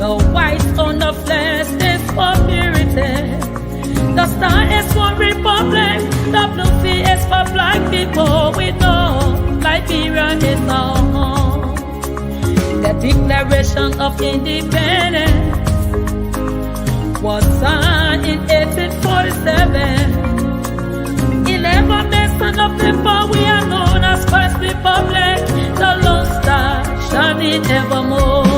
The white stone of flesh is for purity. The star is for republic. The blue sea is for black people. We know Liberia is our home. The Declaration of Independence was signed in 1847. 11 nations of people, we are known as First Republic. The Lone Star shining evermore.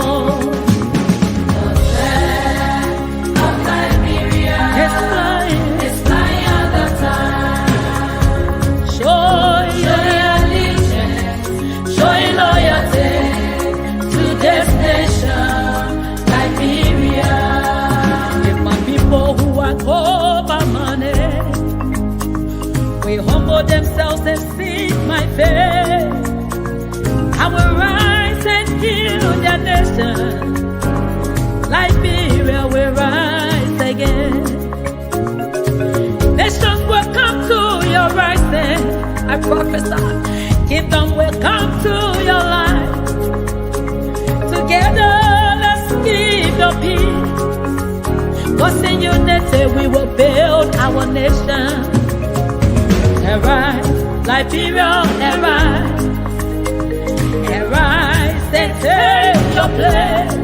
The flag of Liberia is flying all the time. Show your allegiance, show your loyalty to this nation, Liberia. If my people who are over money, we humble themselves and seek my face, I will rise and heal their nation. Liberia will rise again. Nations will come to your rising. I prophesy. Kingdom will come to your life. Together, let's keep your peace. Cause in unity we will build our nation. Arise, Liberia, arise. Arise and take your place.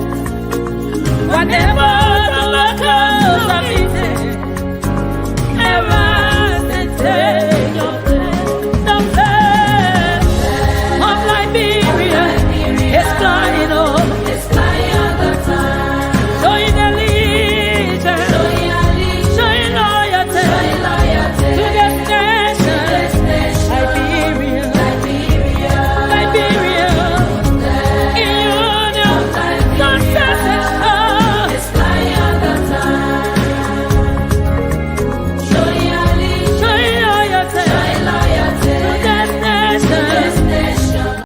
Whatever the locals are meeting, arise and take your place. The flag of Liberia is flying on. It's flying all the time. Showing allegiance, showing loyalty to this nation. Liberia, in union, success is sure. It's flying all the time. Showing loyalty to this nation.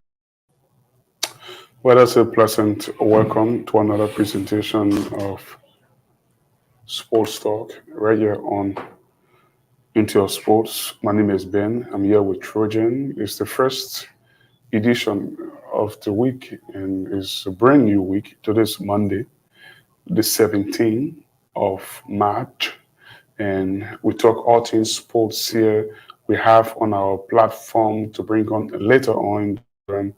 Well, that's a pleasant welcome to another presentation of Sports Talk right here on Intel Sports. My name is Ben. I'm here with Trojan. It's the first edition of the week and it's a brand new week. Today's Monday, the 17th of March. And we talk all things sports here. We have on our platform to bring on later on the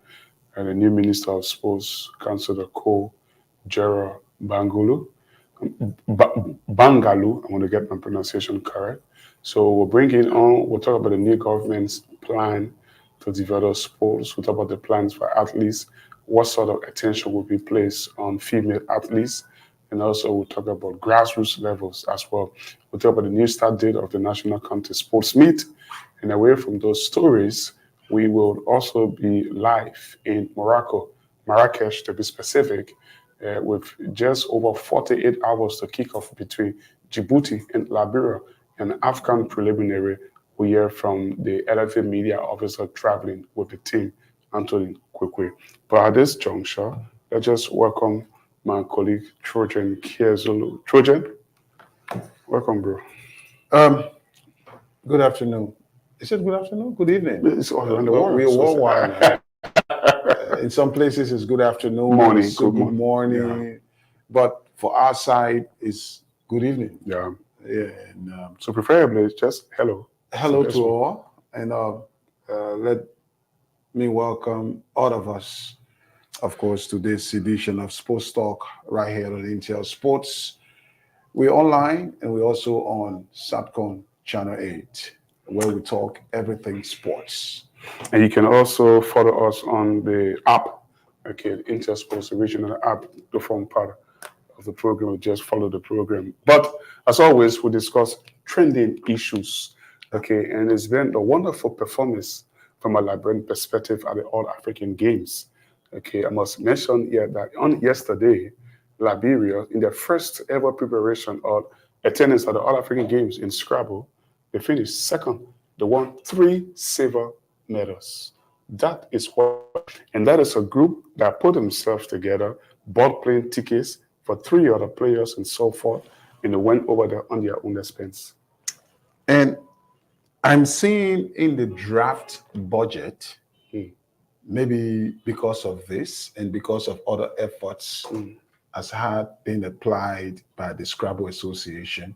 new Minister of Sports, Councillor Cole Gerard Bangalu. Bangalu, I'm going to get my pronunciation correct. So we'll bring it on. We'll talk about the new government's plan to develop sports. We'll talk about the plans for athletes, what sort of attention will be placed on female athletes, and also we'll talk about grassroots levels as well. We'll talk about the new start date of the National County Sports Meet. And away from those stories, we will also be live in Morocco, Marrakesh to be specific, with just over 48 hours to kick off between Djibouti and Liberia. An Afghan preliminary, we hear from the Elevate Media Officer traveling with the team, Anthony Kwekwe. But at this juncture, let's just welcome my colleague Trojan Kiezulu. Trojan, welcome, bro. Good afternoon. Is it good afternoon? Good evening. It's all around the world. We're worldwide. In some places, it's good afternoon. Morning, good morning. Yeah. But for our side, it's good evening. Yeah. Yeah. And, so preferably, it's just hello. Hello to all. And let me welcome all of us, of course, to this edition of Sports Talk right here on Intel Sports. We're online and we're also on Satcom Channel 8, where we talk everything sports. And you can also follow us on the app, okay, Intel Sports Original app, to form part of the program. Just follow the program. But as always, we discuss trending issues, okay, and it's been a wonderful performance from a Liberian perspective at the All African Games. Okay, I must mention here that on yesterday, Liberia, in their first ever preparation or attendance at the All African Games in Scrabble, they finished second. They won 3 silver medals. That is what, and that is a group that put themselves together, bought plane tickets for 3 other players and so forth, and they went over there on their own expense. And I'm seeing in the draft budget, maybe because of this and because of other efforts, has had been applied by the Scrabble Association.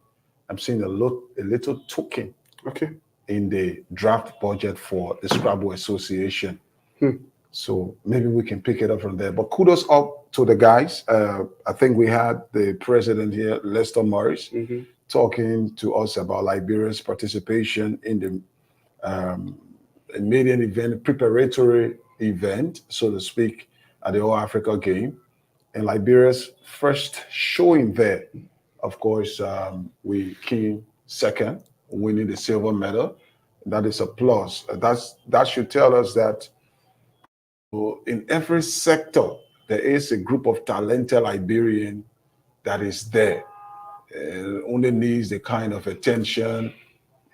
I'm seeing a little token Okay. in the draft budget for the Scrabble Association. So maybe we can pick it up from there. But kudos up to the guys. I think we had the president here, Lester Morris, talking to us about Liberia's participation in the maiden event, preparatory event, so to speak, at the All Africa game. And Liberia's first showing there, of course, we came second, winning the silver medal. That is a plus. That should tell us that in every sector, there is a group of talented Liberian that is there. Only needs the kind of attention,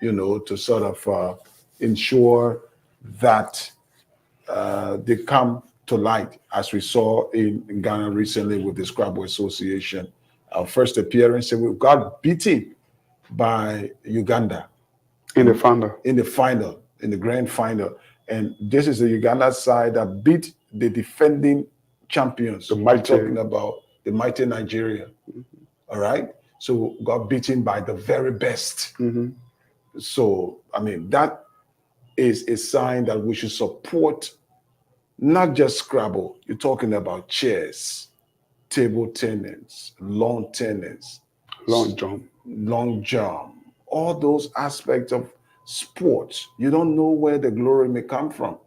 to sort of ensure that they come to light, as we saw in Ghana recently with the Scrabble Association. Our first appearance, and we got beaten by Uganda In the final. in the grand final. And this is the Uganda side that beat the defending champions. The mighty. We're talking about the mighty Nigeria. All right. So got beaten by the very best. So, I mean, that is a sign that we should support not just Scrabble. You're talking about chess, table tennis, lawn tennis, Long jump. all those aspects of sports. You don't know where the glory may come from.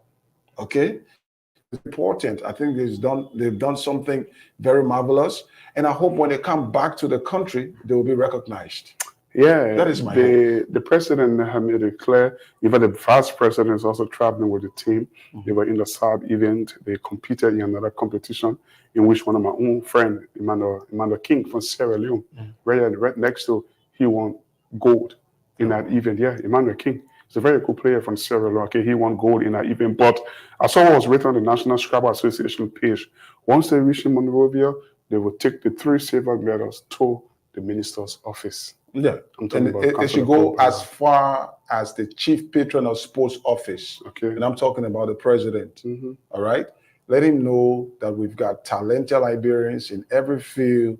Okay? It's important. I think they've done something very marvelous. And I hope when they come back to the country, they will be recognized. Yeah, That is my the president had made it clear. Even the vice president is also traveling with the team. They were in the Saab event. They competed in another competition in which one of my own friend, Emmanuel King from Sierra Leone, right next to, he won gold in that event. Yeah, Emmanuel King. He's a very cool player from Sierra Leone. Okay, he won gold in that event. But I saw what was written on the National Scrabble Association page. Once they reach Monrovia, they will take the 3 silver medals to the minister's office. Yeah. I'm talking about It should go as far as the chief patron of sports office. Okay. And I'm talking about the president. All right. Let him know that we've got talented Liberians in every field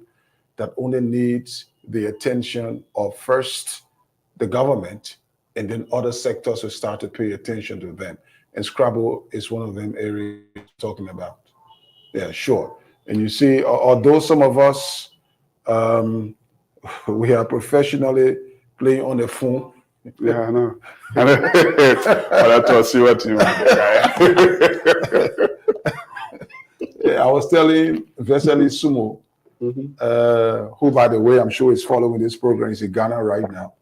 that only needs the attention of first the government, and then other sectors will start to pay attention to them. And Scrabble is one of them areas we're talking about. Yeah, sure. And you see, although some of us, we are professionally playing on the phone. Yeah, I know. I thought see what you Yeah, I was telling Vesely Sumo, who, by the way, I'm sure is following this program, is in Ghana right now,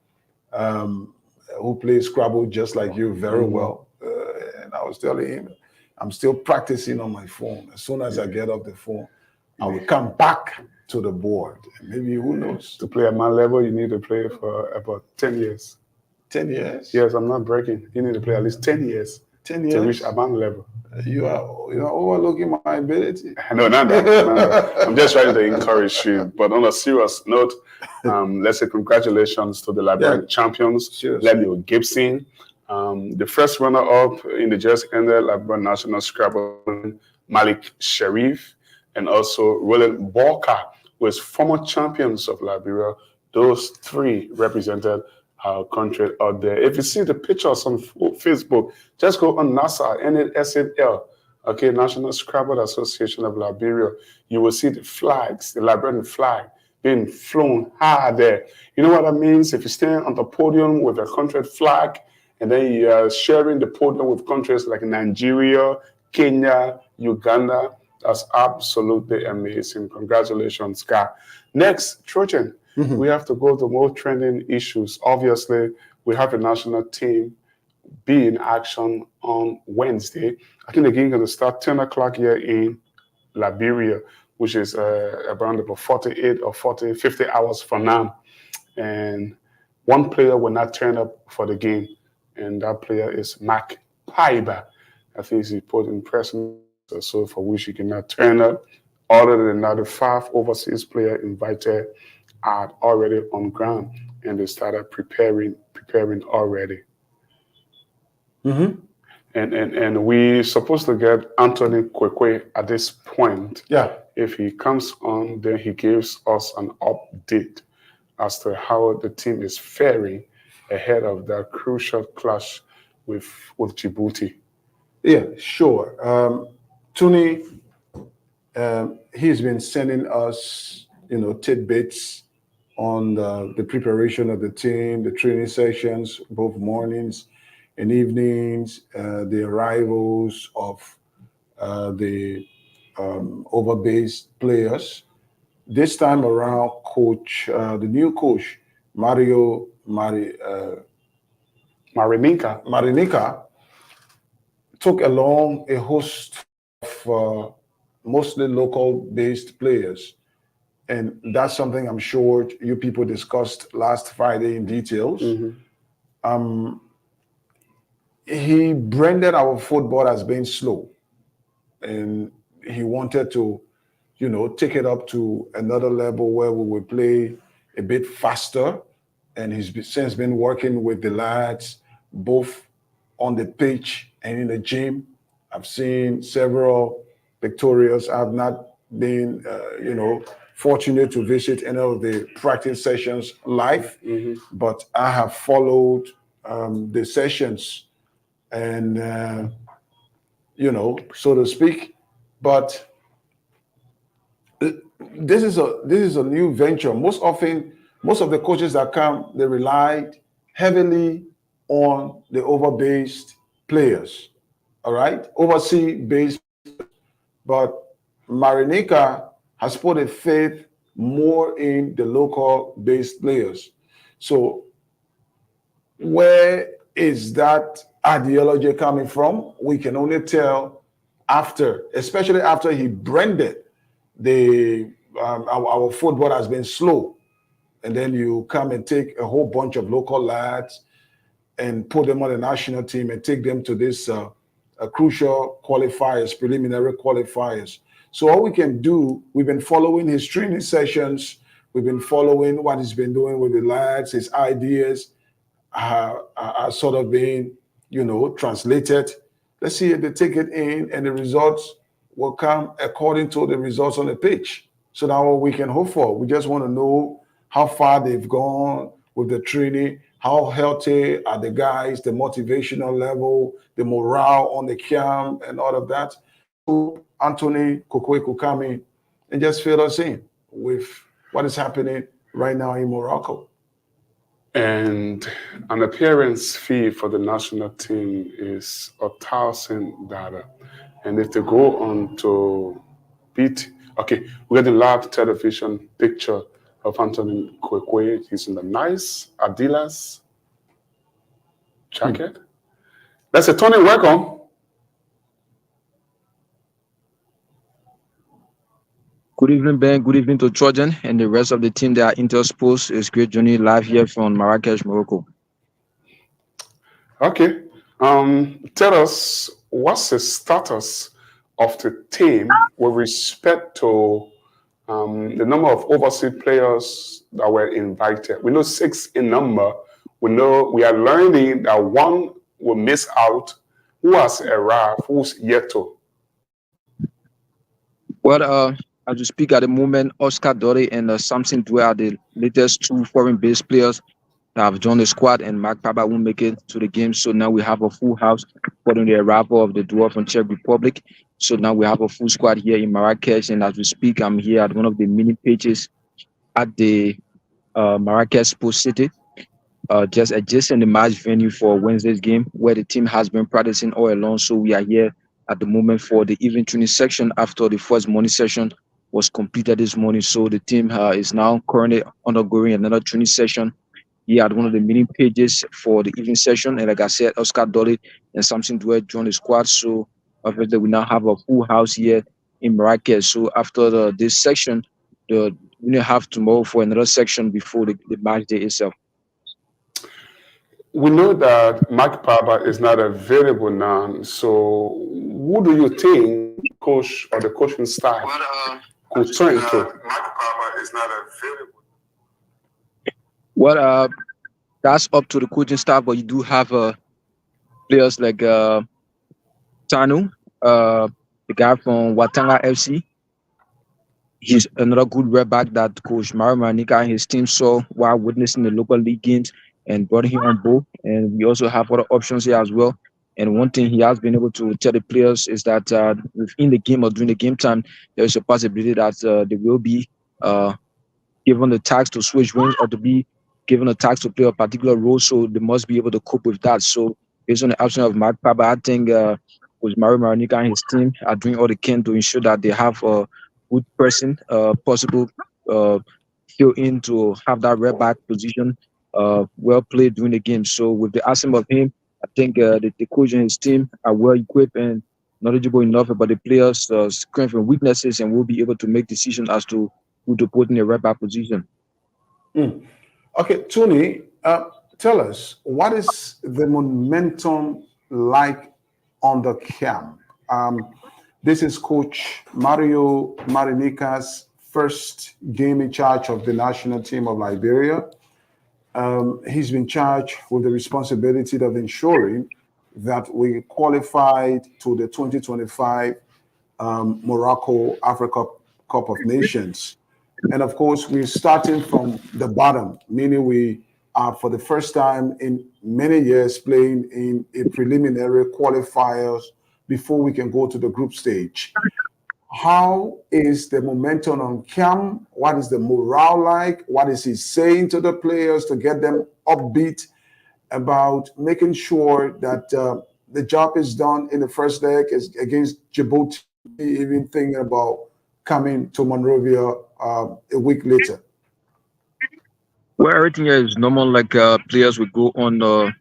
who plays Scrabble just like you very well. And I was telling him, I'm still practicing on my phone. As soon as I get off the phone, I will come back to the board. Maybe, who knows? To play at my level, you need to play for about 10 years. 10 years? Yes, I'm not breaking. You need to play at least 10 years 10 to years? reach Aban level. You are overlooking my ability. No. I'm just trying to encourage you. But on a serious note, let's say congratulations to the Liberian champions, Cheers. Lemuel Gibson. The first runner-up in the just ended Liberian National Scrabble, Malik Sharif, and also Roland Walker, who is former champions of Liberia. Those 3 represented our country out there. If you see the pictures on Facebook, just go on NASA, NSNL, okay, National Scrabble Association of Liberia. You will see the flags, the Liberian flag, being flown high there. You know what that means? If you stand on the podium with a country flag, and then you are sharing the podium with countries like Nigeria, Kenya, Uganda, that's absolutely amazing. Congratulations, Scott. Next, Trojan. We have to go to more trending issues. Obviously, we have a national team be in action on Wednesday. I think the game is going to start 10 o'clock here in Liberia, which is around about 48 or 50 hours from now. And one player will not turn up for the game, and that player is Mark Piber. I think he's put in pressing, so for which he cannot turn up. Other than that, the 5 overseas players invited are already on ground, and they started preparing already. And and we supposed to get Anthony Kwekwe at this point. Yeah. If he comes on, then he gives us an update as to how the team is faring ahead of that crucial clash with Djibouti. Yeah, sure. Tony, he's been sending us, tidbits on the preparation of the team, the training sessions, both mornings and evenings, the arrivals of the over-based players. This time around, the new coach, Mario Marinika, took along a host of mostly local-based players. And that's something I'm sure you people discussed last Friday in details. He branded our football as being slow. And he wanted to, take it up to another level where we would play a bit faster. And he's since been working with the lads, both on the pitch and in the gym. I've seen several pictorials. I've not been, fortunate to visit any of the practice sessions live, but I have followed the sessions and, so to speak. But this is a new venture. Most of the coaches that come, they relied heavily on the over-based players, all right, overseas-based. But Marinika has put a faith more in the local-based players. So where is that ideology coming from? We can only tell especially after he branded our football has been slow. And then you come and take a whole bunch of local lads and put them on the national team and take them to this crucial qualifiers, preliminary qualifiers. So all we can do, we've been following his training sessions. We've been following what he's been doing with the lads. His ideas are sort of being, translated. Let's see if they take it in and the results will come according to the results on the pitch. So that's what we can hope for. We just want to know how far they've gone with the training, how healthy are the guys, the motivational level, the morale on the camp and all of that. Anthony Kwekwe could come in and just fill us in with what is happening right now in Morocco. And an appearance fee for the national team is $1,000. And if they go on to beat, we get a live television picture of Anthony Kwekwe. He's in a nice Adidas jacket. That's a Tony, welcome. Good evening, Ben. Good evening to Trojan and the rest of the team that are Intel Sports. It's great journey live here from Marrakesh, Morocco. Okay. Tell us, what's the status of the team with respect to the number of overseas players that were invited? We know 6 in number. We know we are learning that one will miss out. Who has arrived? Who's yet to? Well, as we speak at the moment, Oscar Dory and Samson Due are the latest 2 foreign-based players that have joined the squad, and Mark Paba won't make it to the game. So now we have a full house following the arrival of the duo from Czech Republic. So now we have a full squad here in Marrakesh, and as we speak, I'm here at one of the mini pages at the Marrakesh Sports City, just adjacent the match venue for Wednesday's game, where the team has been practicing all along. So we are here at the moment for the evening training section after the first morning session was completed this morning. So the team is now currently undergoing another training session here at one of the mini pages for the evening session. And like I said, Oscar Dolly and Samson Due joined the squad. So obviously we now have a full house here in Marrakesh. So after this section, we have tomorrow for another section before the match day itself. We know that Mark Paba is not available now. So who do you think coach or the coaching staff could turn to? Mark Paba is not available. Well, that's up to the coaching staff, but you do have players like Tanu, the guy from Watanga FC. He's another good red back that Coach Mario Manika and his team saw while witnessing the local league games and brought him on board. And we also have other options here as well. And one thing he has been able to tell the players is that within the game or during the game time, there is a possibility that they will be given the task to switch wings or to be given a task to play a particular role. So they must be able to cope with that. So based on the absence of Mark Paba, I think with Mario Maronica and his team are doing all they can to ensure that they have a good person possible fill in to have that red back position well played during the game. So with the absence of him, I think the coach and his team are well equipped and knowledgeable enough about the players' strengths and weaknesses, and will be able to make decisions as to who to put in a red back position. Okay, Tony, tell us, what is the momentum like on the camp? This is Coach Mario Marinika's first game in charge of the national team of Liberia. He's been charged with the responsibility of ensuring that we qualified to the 2025 Morocco Africa Cup of Nations. And of course, we're starting from the bottom, meaning we are for the first time in many years playing in a preliminary qualifiers before we can go to the group stage. How is the momentum on Cam? What is the morale like? What is he saying to the players to get them upbeat about making sure that the job is done in the first leg is against Djibouti, even thinking about coming to Monrovia a week later? Well, everything is normal. Like players will go on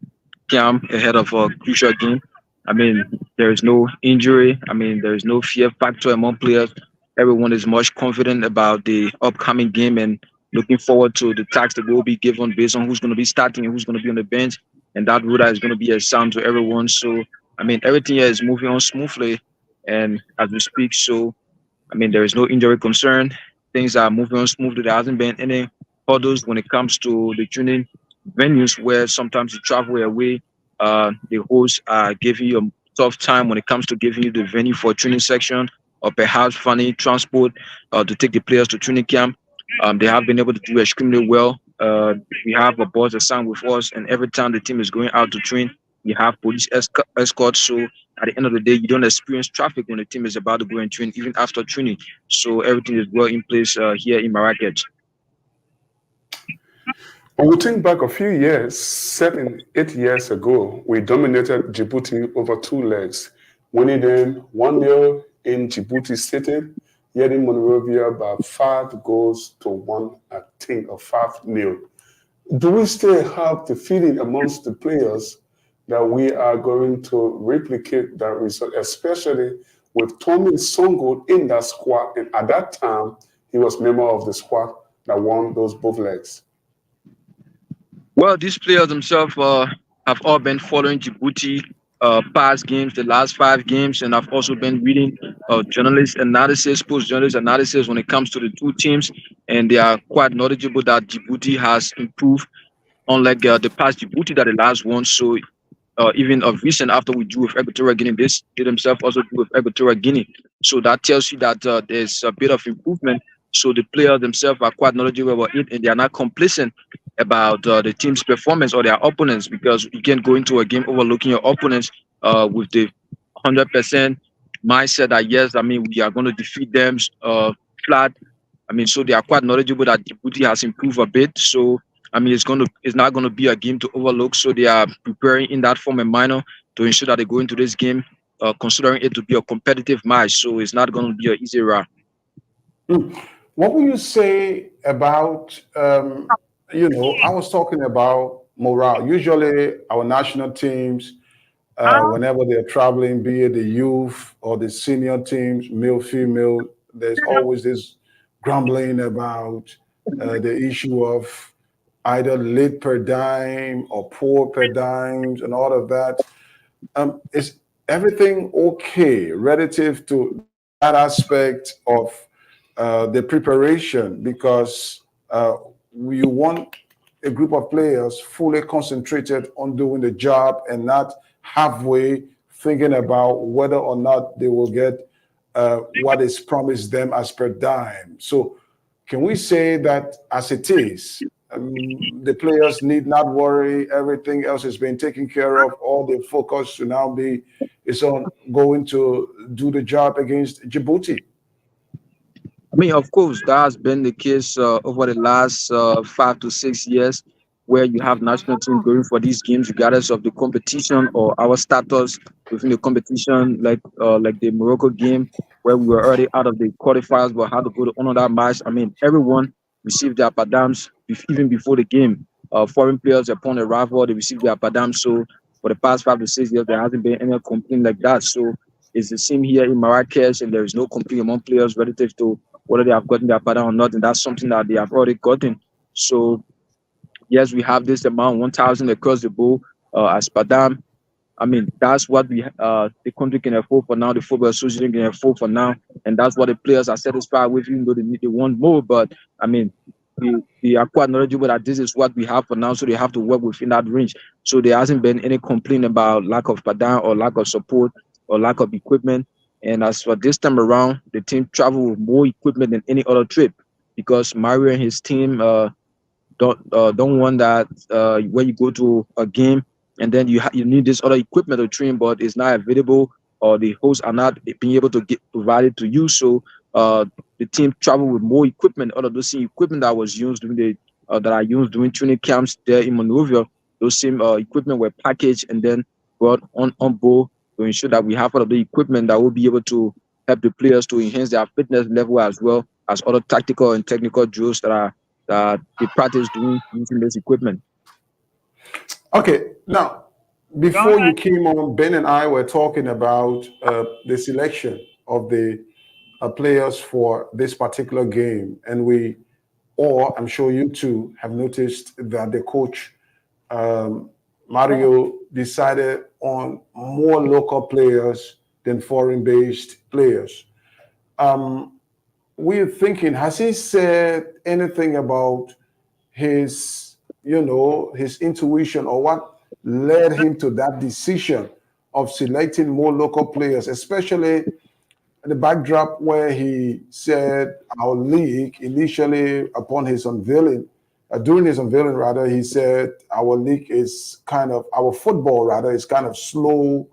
camp ahead of a crucial game. I mean, there is no injury. I mean, there is no fear factor among players. Everyone is much confident about the upcoming game and looking forward to the tasks that will be given based on who's going to be starting and who's going to be on the bench. And that rota is going to be a sound to everyone. So, I mean, everything is moving on smoothly. And as we speak, so, I mean, there is no injury concern. Things are moving on smoothly. There hasn't been any hurdles when it comes to the training venues where sometimes you travel away. The hosts are giving you a tough time when it comes to giving you the venue for training section or perhaps finding transport to take the players to training camp. They have been able to do extremely well. We have a boss assigned with us, and every time the team is going out to train, we have police escorts. So at the end of the day, you don't experience traffic when the team is about to go and train, even after training. So everything is well in place here in Marrakech. When we think back a few years, 8 years ago, we dominated Djibouti over 2 legs, winning them 1-0 in Djibouti City, yet in Monrovia by 5 goals to 1, I think, or 5-0. Do we still have the feeling amongst the players that we are going to replicate that result, especially with Tommy Songo in that squad? And at that time, he was member of the squad that won those both legs. Well, these players themselves have all been following Djibouti past games, the last 5 games, and I've also been reading journalist analysis, post-journalist analysis when it comes to the 2 teams, and they are quite knowledgeable that Djibouti has improved, unlike the past Djibouti that the last one. So even of recent, after we drew with Equatorial Guinea, they themselves also drew with Equatorial Guinea. So that tells you that there's a bit of improvement. So the players themselves are quite knowledgeable about it, and they are not complacent about the team's performance or their opponents, because you can't go into a game overlooking your opponents with the 100% mindset that, yes, I mean, we are going to defeat them flat. I mean, so they are quite knowledgeable that Djibouti has improved a bit. So, I mean, it's not going to be a game to overlook. So they are preparing in that form and manner to ensure that they go into this game considering it to be a competitive match. So it's not going to be an easy round. What would you say about, I was talking about morale. Usually our national teams, whenever they're traveling, be it the youth or the senior teams, male, female, there's always this grumbling about the issue of either late per dime or poor per dimes and all of that. Is everything okay relative to that aspect of the preparation? Because you want a group of players fully concentrated on doing the job and not halfway thinking about whether or not they will get what is promised them as per dime. So, can we say that as it is, the players need not worry, everything else has been taken care of, all the focus to now be is on going to do the job against Djibouti? I mean, of course, that has been the case over the last 5 to 6 years, where you have national team going for these games, regardless of the competition or our status within the competition, like the Morocco game, where we were already out of the quarterfinals, but had to go to another match. I mean, everyone received their padams even before the game. Foreign players upon arrival, they received their padams. So for the past 5 to 6 years, there hasn't been any complaint like that. So it's the same here in Marrakesh, and there is no complaint among players relative to whether they have gotten their padam or not, and that's something that they have already gotten. So yes, we have this amount, 1,000 across the board as padam. I mean, that's what the country can afford for now, the football association can afford for now, and that's what the players are satisfied with, even though they want more. But I mean, they are quite knowledgeable that this is what we have for now, so they have to work within that range. So there hasn't been any complaint about lack of padam or lack of support or lack of equipment. And as for this time around, the team traveled with more equipment than any other trip, because Mario and his team don't want that when you go to a game and then you need this other equipment to train, but it's not available, or the hosts are not being able to get provided to you. So the team traveled with more equipment, all of those same equipment that was used during that are used during training camps there in Monrovia. Those same equipment were packaged and then brought on board to ensure that we have all of the equipment that will be able to help the players to enhance their fitness level, as well as other tactical and technical drills that they practice doing using this equipment. Okay, now, before you came on, Ben and I were talking about the selection of the players for this particular game, and I'm sure you too, have noticed that the coach, Mario, decided on more local players than foreign-based players. We're thinking, has he said anything about his intuition, or what led him to that decision of selecting more local players, especially the backdrop where he said our league initially upon his unveiling, during his unveiling rather, he said our league is our football rather is kind of slow,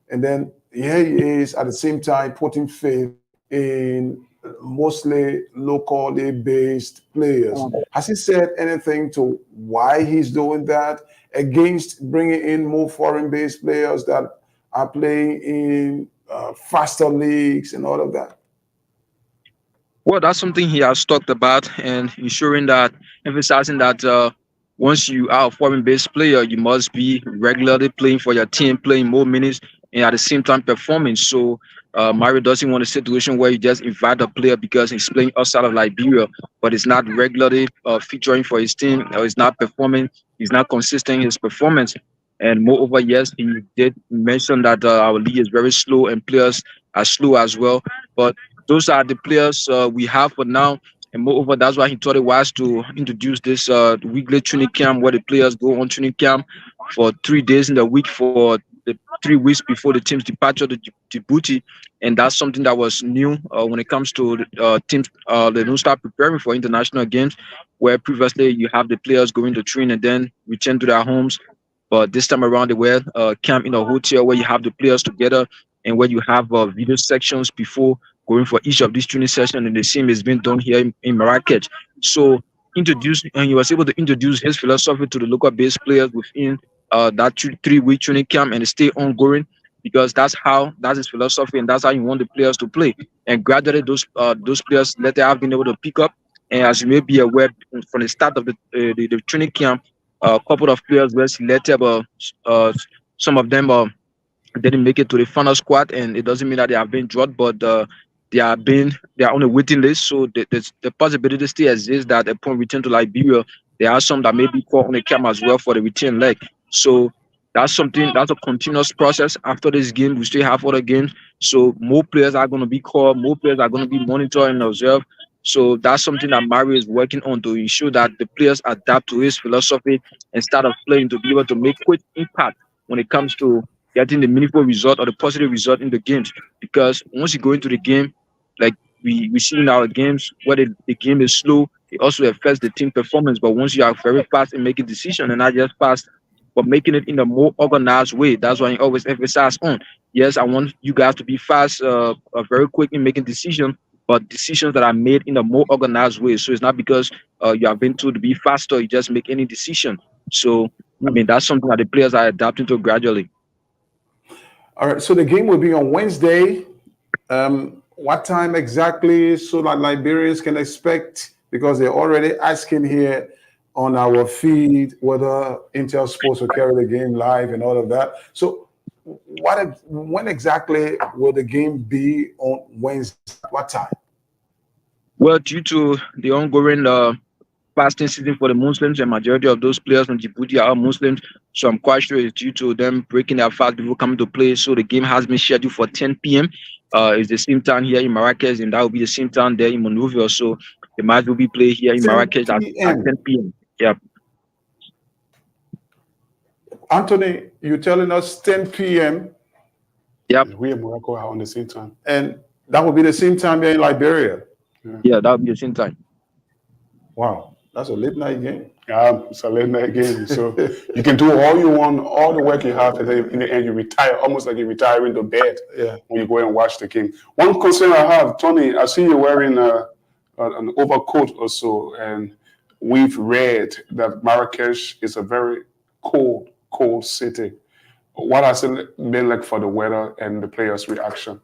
and then here he is at the same time putting faith in mostly locally based players. Has he said anything to why he's doing that against bringing in more foreign-based players that are playing in faster leagues and all of that? Well, that's something he has talked about, and emphasizing that once you are a foreign-based player, you must be regularly playing for your team, playing more minutes, and at the same time performing. So Mario doesn't want a situation where you just invite a player because he's playing outside of Liberia, but it's not regularly featuring for his team, or he's not performing, he's not consistent in his performance. And moreover, yes, he did mention that our league is very slow and players are slow as well. But those are the players we have for now. And moreover, that's why he thought it wise to introduce this weekly training camp, where the players go on training camp for 3 days in the week for the 3 weeks before the team's departure to Djibouti. And that's something that was new when it comes to teams. They don't start preparing for international games, where previously you have the players going to train and then return to their homes. But this time around, they were camp in a hotel where you have the players together, and where you have video sections before going for each of these training sessions, and the same is being done here in Marrakech. So he was able to introduce his philosophy to the local base players within that 3-week training camp, and stay ongoing, because that's his philosophy, and that's how you want the players to play. And gradually those players later have been able to pick up. And as you may be aware, from the start of the training camp, a couple of players were selected, but some of them didn't make it to the final squad, and it doesn't mean that they have been dropped, but they are on a waiting list. So the possibility still exists that upon return to Liberia, there are some that may be called on the camp as well for the return leg. So that's a continuous process. After this game, we still have other games. So more players are going to be called, more players are going to be monitored and observed. So that's something that Mario is working on, to ensure that the players adapt to his philosophy and start playing to be able to make quick impact when it comes to getting the meaningful result or the positive result in the games. Because once you go into the game, like we see in our games, where the game is slow, it also affects the team performance. But once you are very fast in making decisions and not just fast, but making it in a more organized way, that's why I always emphasize on. Yes, I want you guys to be fast, very quick in making decisions, but decisions that are made in a more organized way. So it's not because you have been told to be faster, you just make any decision. So I mean, that's something that the players are adapting to gradually. All right, so the game will be on Wednesday. What time exactly so that Liberians can expect? Because they're already asking here on our feed whether Intel Sports will carry the game live and all of that. So when exactly will the game be on Wednesday? What time? Well, due to the ongoing fasting season for the Muslims, and majority of those players from Djibouti are Muslims, so I'm quite sure it's due to them breaking their fast before coming to play. So the game has been scheduled for 10 p.m. It's the same time here in Marrakesh, and that will be the same time there in Monrovia. So the match will be played here in 10 Marrakesh at 10 p.m. Yeah. Anthony, you're telling us 10 p.m. Yep. We in Morocco are on the same time. and that will be the same time here in Liberia. Yeah, that will be the same time. Wow, that's a late night game. It's a late night game, so you can do all you want, all the work you have, and then in the end you retire, almost like you're retiring to bed when you go and watch the game. One concern I have, Tony, I see you wearing an overcoat or so, and we've read that Marrakesh is a very cold city. What has it been like for the weather and the players' reaction?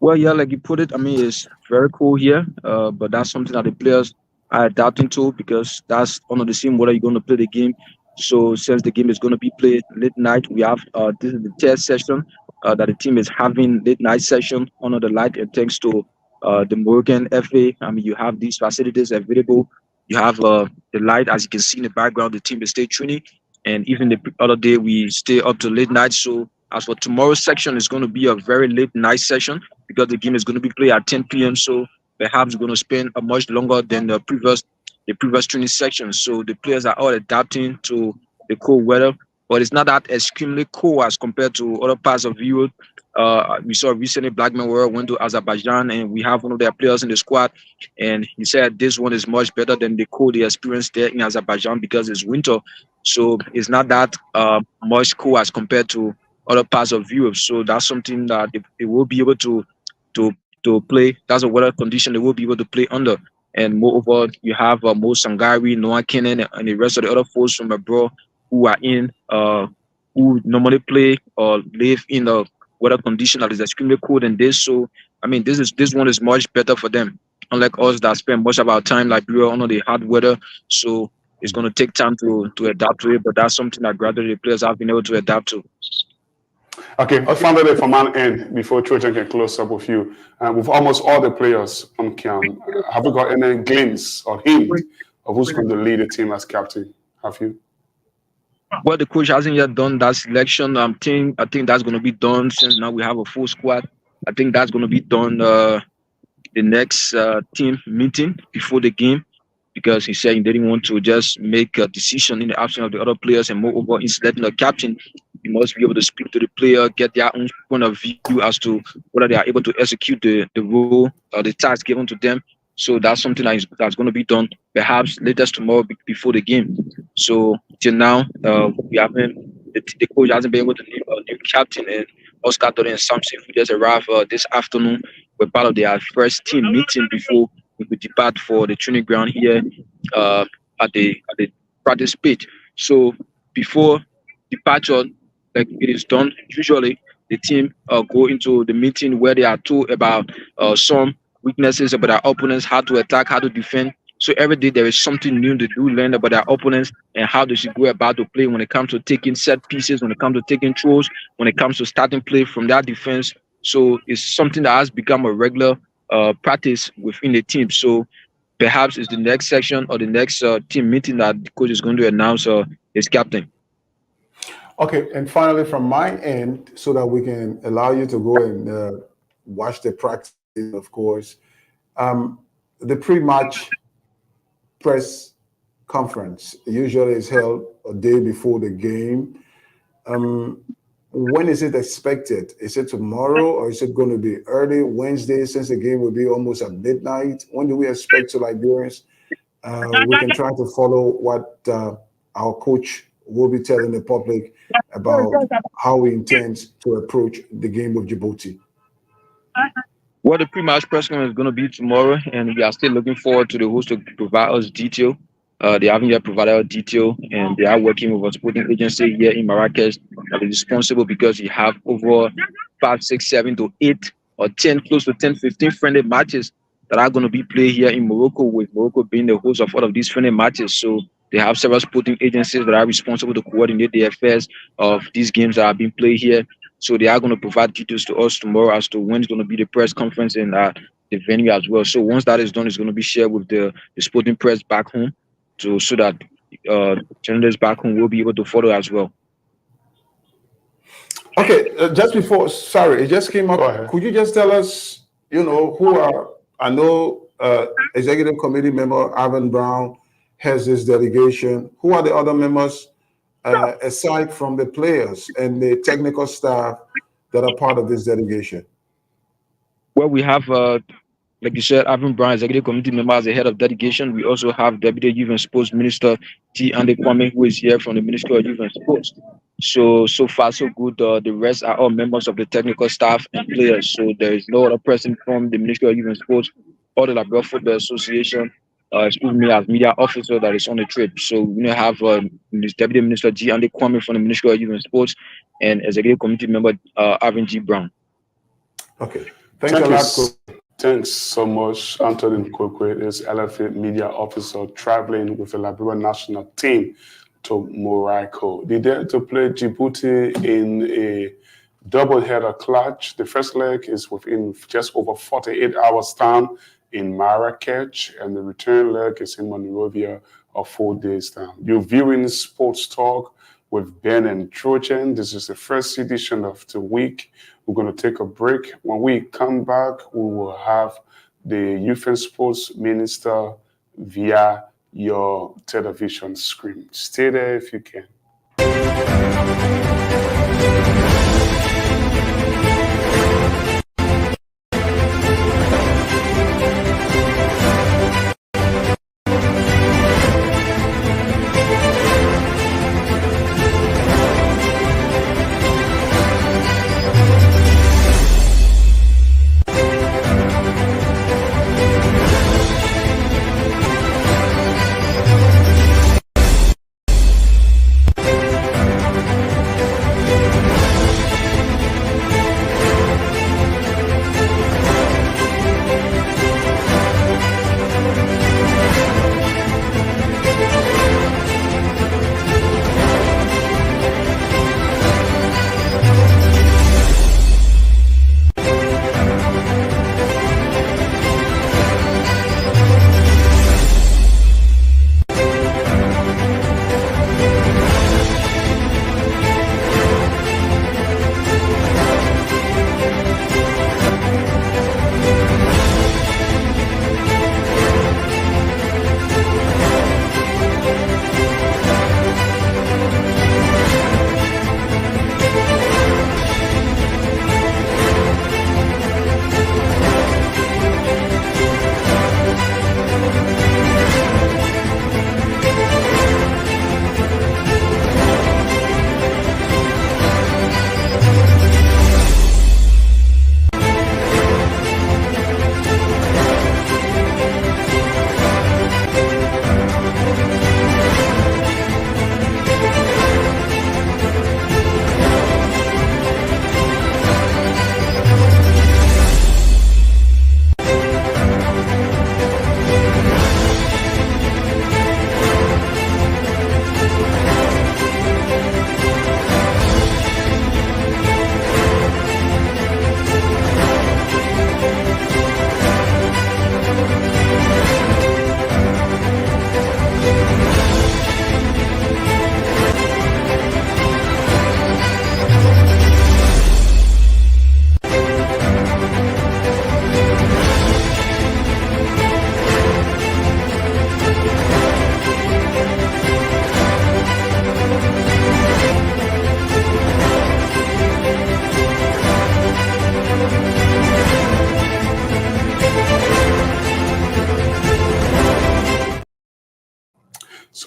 Well, yeah, like you put it, I mean, it's very cool here, but that's something that the players are adapting to because that's under the same weather you're going to play the game. So since the game is going to be played late night, we have this is the third session that the team is having late night session under the light, and thanks to the Morgan FA. I mean, you have these facilities available. You have the light, as you can see in the background. The team is still tuning, and even the other day we stay up to late night. So as for tomorrow's section, it's going to be a very late night session because the game is going to be played at 10 p.m. So perhaps going to spend a much longer than the previous training section. So the players are all adapting to the cold weather, but it's not that extremely cold as compared to other parts of Europe. We saw recently Blackman World went to Azerbaijan, and we have one of their players in the squad, and he said this one is much better than the cold they experienced there in Azerbaijan because it's winter. So it's not that much cold as compared to other parts of Europe. So that's something that they will be able to play. That's a weather condition they will be able to play under. And moreover, you have Mo Sangari, Noah Kenan, and the rest of the other folks from abroad who are who normally play or live in a weather condition that is extremely cold than this. So I mean, this one is much better for them. Unlike us that spend much of our time like we are under the hard weather. So it's going to take time to adapt to it, but that's something that gradually the players have been able to adapt to. Okay, finally from my end, before Trojan can close up with you, with almost all the players on camp, have you got any glimpse or hint of who's going to lead the team as captain? Have you? Well, the coach hasn't yet done that selection. I think that's going to be done since now we have a full squad. I think that's going to be done the next team meeting before the game, because he said he didn't want to just make a decision in the absence of the other players, and moreover, in selecting a captain, you must be able to speak to the player, get their own point of view as to whether they are able to execute the role or the task given to them. So that's something that's going to be done perhaps latest tomorrow before the game. So till now, we haven't. The coach hasn't been able to name a new captain, and Oscar Dore and Samson, who just arrived this afternoon, were part of their first team meeting before we could depart for the training ground here at the practice pitch. So before departure, like it is done, usually the team go into the meeting where they are told about some weaknesses about our opponents, how to attack, how to defend. So every day there is something new to do, learn about our opponents and how they should go about to play when it comes to taking set pieces, when it comes to taking throws, when it comes to starting play from that defense. So it's something that has become a regular practice within the team. So perhaps it's the next section or the next team meeting that the coach is going to announce his captain. Okay, and finally from my end, so that we can allow you to go and watch the practice, of course, the pre-match press conference usually is held a day before the game. When is it expected? Is it tomorrow or is it going to be early Wednesday since the game will be almost at midnight? When do we expect to Liberians? We can try to follow what our coach will be telling the public about how we intend to approach the game with Djibouti. Well, the pre-match press conference is going to be tomorrow, and we are still looking forward to the host to provide us detail. They haven't yet provided us detail, and they are working with a sporting agency here in Marrakesh that is responsible because we have over 5, 6, 7 to 8 or 10, close to 10, 15 friendly matches that are going to be played here in Morocco, with Morocco being the host of all of these friendly matches. So they have several sporting agencies that are responsible to coordinate the affairs of these games that are being played here. So they are going to provide details to us tomorrow as to when it's going to be the press conference and the venue as well. So once that is done, it's going to be shared with the sporting press back home, so that journalists back home will be able to follow as well. Okay, just before, sorry, it just came up. Could you just tell us, who are, I know Executive Committee member Ivan Brown has this delegation. Who are the other members aside from the players and the technical staff that are part of this delegation? Well, we have, like you said, Ivan Brown, Executive Committee member as the head of delegation. We also have Deputy Youth and Sports Minister G. Ande Kwame, who is here from the Ministry of Youth and Sports. So far, so good. The rest are all members of the technical staff and players. So there is no other person from the Ministry of Youth and Sports or the Liberia Football Association, as media officer that is on the trip. So we have Deputy Minister G. Ande Kwame from the Ministry of Youth and Sports and Executive Committee member Ivan G. Brown. Okay. Thank you. Thanks so much. Anthony Nkokwe is LFA media officer traveling with the Liberian national team to Morocco. They dare to play Djibouti in a double-header clash. The first leg is within just over 48 hours' time in Marrakech, and the return leg is in Monrovia of 4 days' time. You're viewing Sports Talk with Ben and Trojan. This is the first edition of the week. We're going to take a break. When we come back, we will have the Youth and Sports Minister via your television screen. Stay there if you can.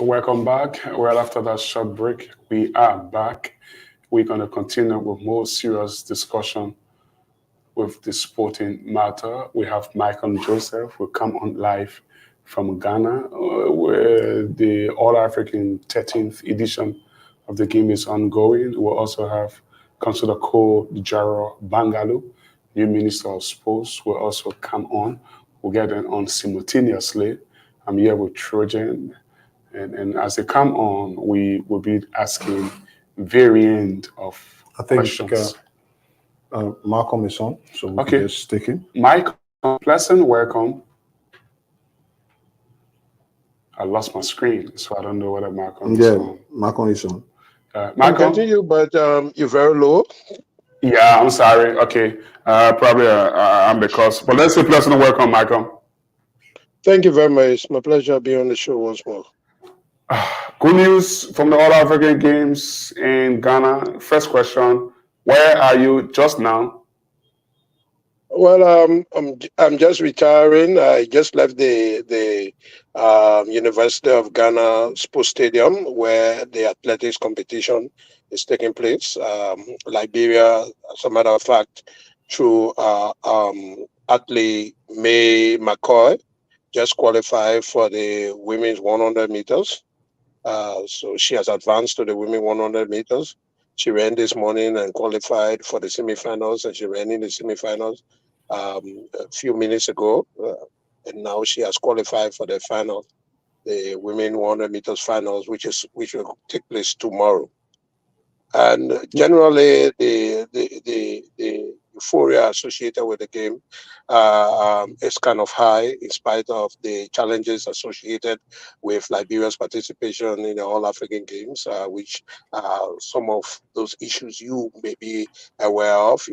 So welcome back. Well, after that short break, we are back. We're going to continue with more serious discussion with the sporting matter. We have Michael Joseph who come on live from Ghana, where the All-African 13th edition of the game is ongoing. We'll also have Councillor Ko Jaro Bangalu, new Minister of Sports, will also come on. We'll get them on simultaneously. I'm here with Trojan. And as they come on, we will be asking variant of questions. Malcolm is on, so we can just take him. Mike, pleasant welcome. I lost my screen, so I don't know whether Malcolm is on. Malcolm is on. Malcolm? Continue, but you're very low. Yeah, I'm sorry. Okay. Probably I'm because. But let's say pleasant welcome, Malcolm. Thank you very much. It's my pleasure being on the show once more. Good news from the All African Games in Ghana. First question: where are you just now? Well, I'm just retiring. I just left the University of Ghana Sports Stadium where the athletics competition is taking place. Liberia, as a matter of fact, through athlete May McCoy, just qualified for the women's 100 meters. So she has advanced to the women 100 meters. She ran this morning and qualified for the semifinals, and she ran in the semifinals a few minutes ago. And now she has qualified for the final, the women 100 meters finals, which will take place tomorrow. And generally, the euphoria associated with the game is kind of high in spite of the challenges associated with Liberia's participation in the All-African Games, which some of those issues you may be aware of,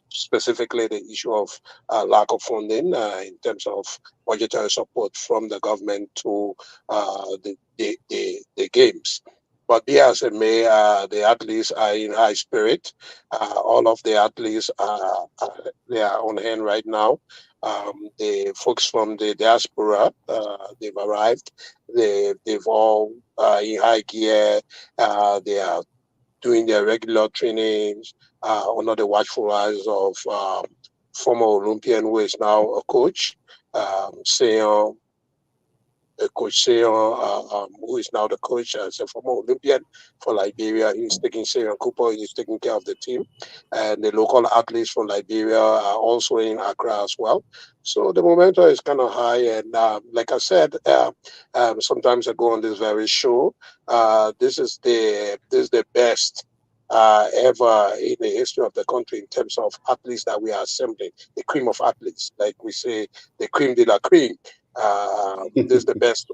specifically the issue of lack of funding in terms of budgetary support from the government to the games. But be as it may, the athletes are in high spirit. All of the athletes they are on hand right now. The folks from the diaspora, they've arrived. They've all in high gear. They are doing their regular trainings under the watchful eyes of former Olympian who is now a coach, Coach Seyon, who is now the coach as a former Olympian for Liberia. He's taking Seyon Cooper, he's taking care of the team. And the local athletes from Liberia are also in Accra as well. So the momentum is kind of high. And like I said, sometimes I go on this very show. This is the best ever in the history of the country in terms of athletes that we are assembling, the cream of athletes, like we say, the cream de la cream. This is the best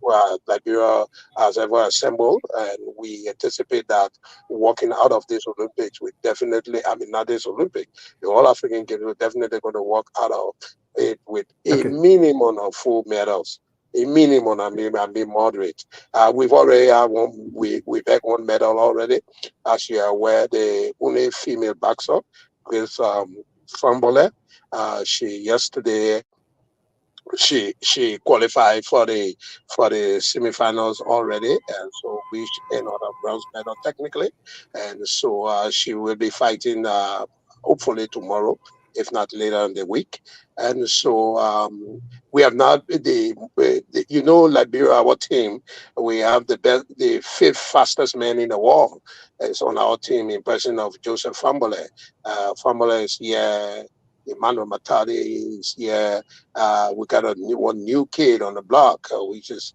Liberia has ever assembled, and we anticipate that walking out of this Olympics, we definitely, not this Olympic, the All-African Games, we're definitely going to walk out of it with a minimum of full medals. A minimum, I mean moderate. We've already had we've had one medal already. As you are aware, the only female boxer is Fambole. She qualified for the semifinals already, and so we another bronze medal technically, and so she will be fighting hopefully tomorrow, if not later in the week. And so we have not Liberia, our team, we have the fifth fastest man in the world. It's on our team in person of Joseph Fambole. Fambole is here. Emmanuel Matadi is here. We got one new kid on the block, who is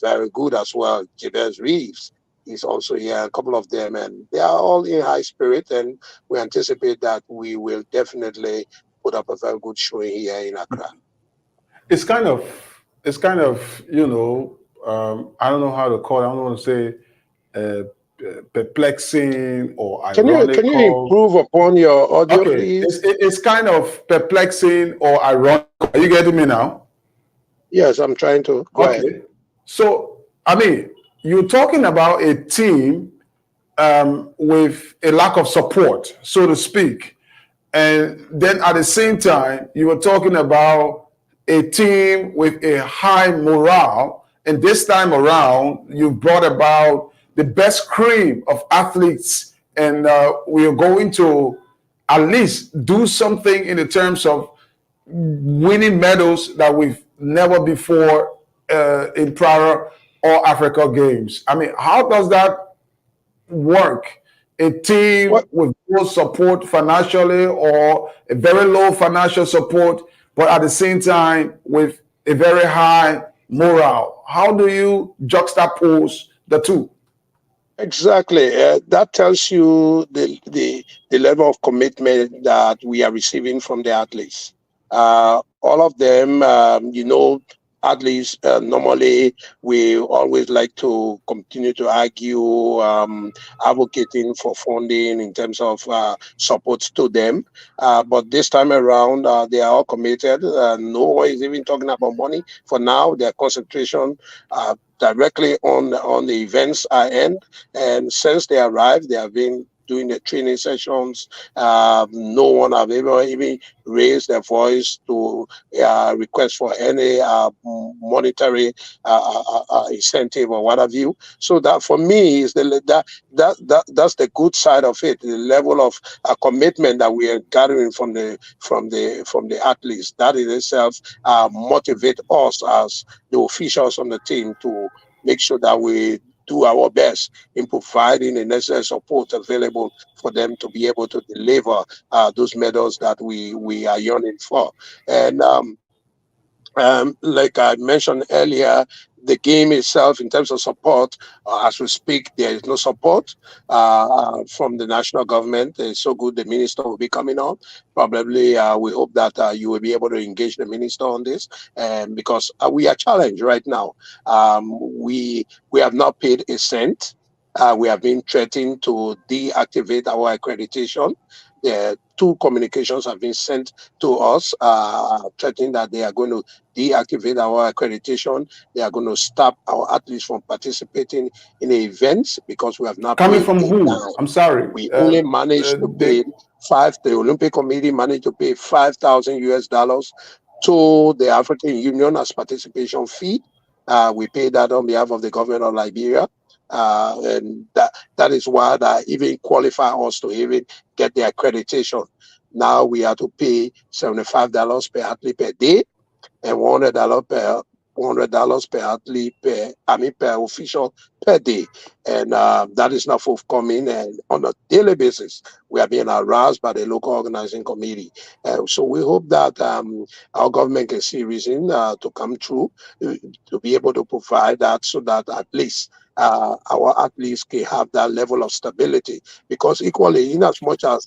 very good as well. Jabez Reeves, he's also here. A couple of them, and they are all in high spirit. And we anticipate that we will definitely put up a very good showing here in Accra. It's kind of I don't know how to call it. I don't want to say perplexing or ironical. Can you improve upon your audio, please? It's kind of perplexing or ironical. Are you getting me now? Yes, I'm trying to. Go ahead. So, you're talking about a team with a lack of support, so to speak. And then at the same time, you were talking about a team with a high morale And this time around, you've brought about the best cream of athletes, and we are going to at least do something in the terms of winning medals that we've never before in prior All Africa games. I mean, how does that work? A team with no support financially or a very low financial support, but at the same time with a very high morale. How do you juxtapose the two? Exactly. That tells you the level of commitment that we are receiving from the athletes. All of them, athletes, normally we always like to continue to argue, advocating for funding in terms of support to them. But this time around, they are all committed. No one is even talking about money. For now, their concentration directly on the events end. And since they arrived, they have been doing the training sessions. No one have ever even raised their voice to request for any monetary incentive or what have you. So that for me is that's the good side of it. The level of commitment that we are gathering from the athletes, that in itself motivate us as the officials on the team to make sure that we do our best in providing the necessary support available for them to be able to deliver those medals that we are yearning for. And like I mentioned earlier, the game itself, in terms of support, as we speak, there is no support from the national government. It's so good the minister will be coming on. Probably we hope that you will be able to engage the minister on this, because we are challenged right now. We have not paid a cent. We have been threatened to deactivate our accreditation. The two communications have been sent to us, threatening that they are going to deactivate our accreditation. They are going to stop our athletes from participating in the events because we have not Coming paid from who? dime. I'm sorry. We only managed to pay the Olympic Committee managed to pay $5,000 to the African Union as participation fee. We paid that on behalf of the government of Liberia. And that is why that even qualify us to even get the accreditation. Now we have to pay $75 per athlete per day and $100 per athlete per official per day, and that is not forthcoming. And on a daily basis, we are being harassed by the local organizing committee. So we hope that our government can see reason to come through to be able to provide that, so that at least our athletes can have that level of stability. Because equally, in as much as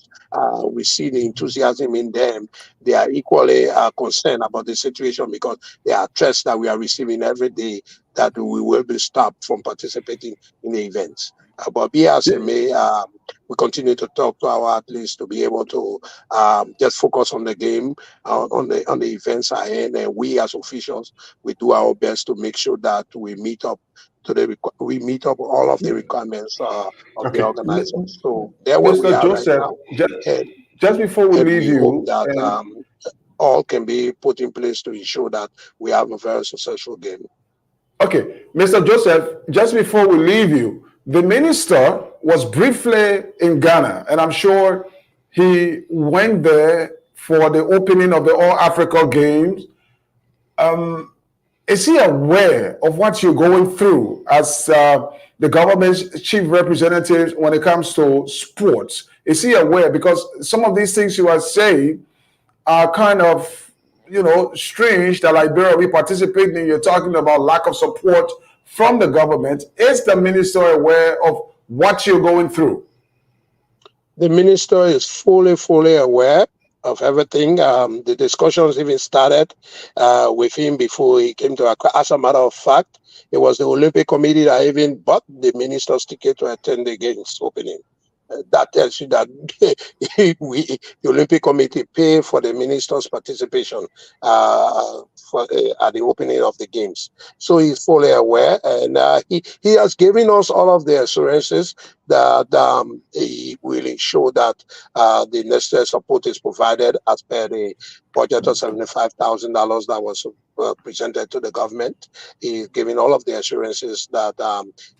we see the enthusiasm in them, they are equally concerned about the situation, because there are threats that we are receiving every day that we will be stopped from participating in the events. But be as it may, we continue to talk to our athletes to be able to just focus on the game, on the events ahead, and we as officials, we do our best to make sure that we meet up all of the requirements of the organizers. So there where we Mr. are Joseph, right now. just before we leave you, hope that all can be put in place to ensure that we have a very successful game. Okay, Mr. Joseph, just before we leave you, the minister was briefly in Ghana, and I'm sure he went there for the opening of the All Africa Games. Is he aware of what you're going through as the government's chief representative when it comes to sports? Is he aware? Because some of these things you are saying are kind of, strange that Liberia will be participating in. You're talking about lack of support from the government. Is the minister aware of what you're going through? The minister is fully aware of everything. The discussions even started with him before he came to Accra. As a matter of fact, it was the Olympic Committee that even bought the minister's ticket to attend the games opening. that tells you that the Olympic Committee pay for the minister's participation at the opening of the games. So he's fully aware, and he has given us all of the assurances that he will ensure that the necessary support is provided as per the budget of $75,000 that was presented to the government. He's giving all of the assurances that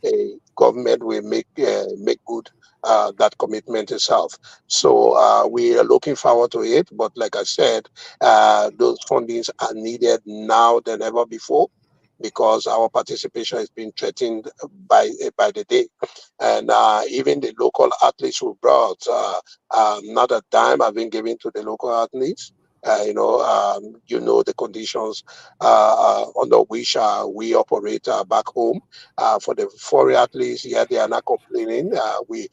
a government will make good that commitment itself. So we are looking forward to it. But like I said, those fundings are needed now than ever before, because our participation is being threatened by the day. And even the local athletes who brought, not a dime have been given to the local athletes. The conditions under which we operate back home. For the foreign athletes, yeah, they are not complaining. We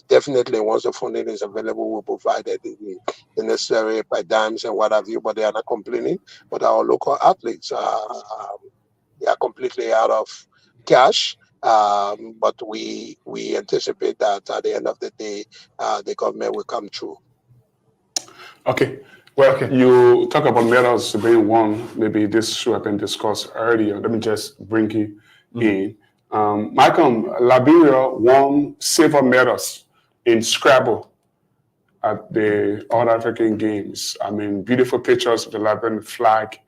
definitely, once the funding is available, we'll provide the necessary by dimes and what have you, but they are not complaining. But our local athletes, they are completely out of cash. But we anticipate that at the end of the day, the government will come through. Okay. Well, you talk about medals being won. Maybe this should have been discussed earlier. Let me just bring you in. Malcolm, Liberia won silver medals in Scrabble at the All African Games. I mean, beautiful pictures of the Liberian flag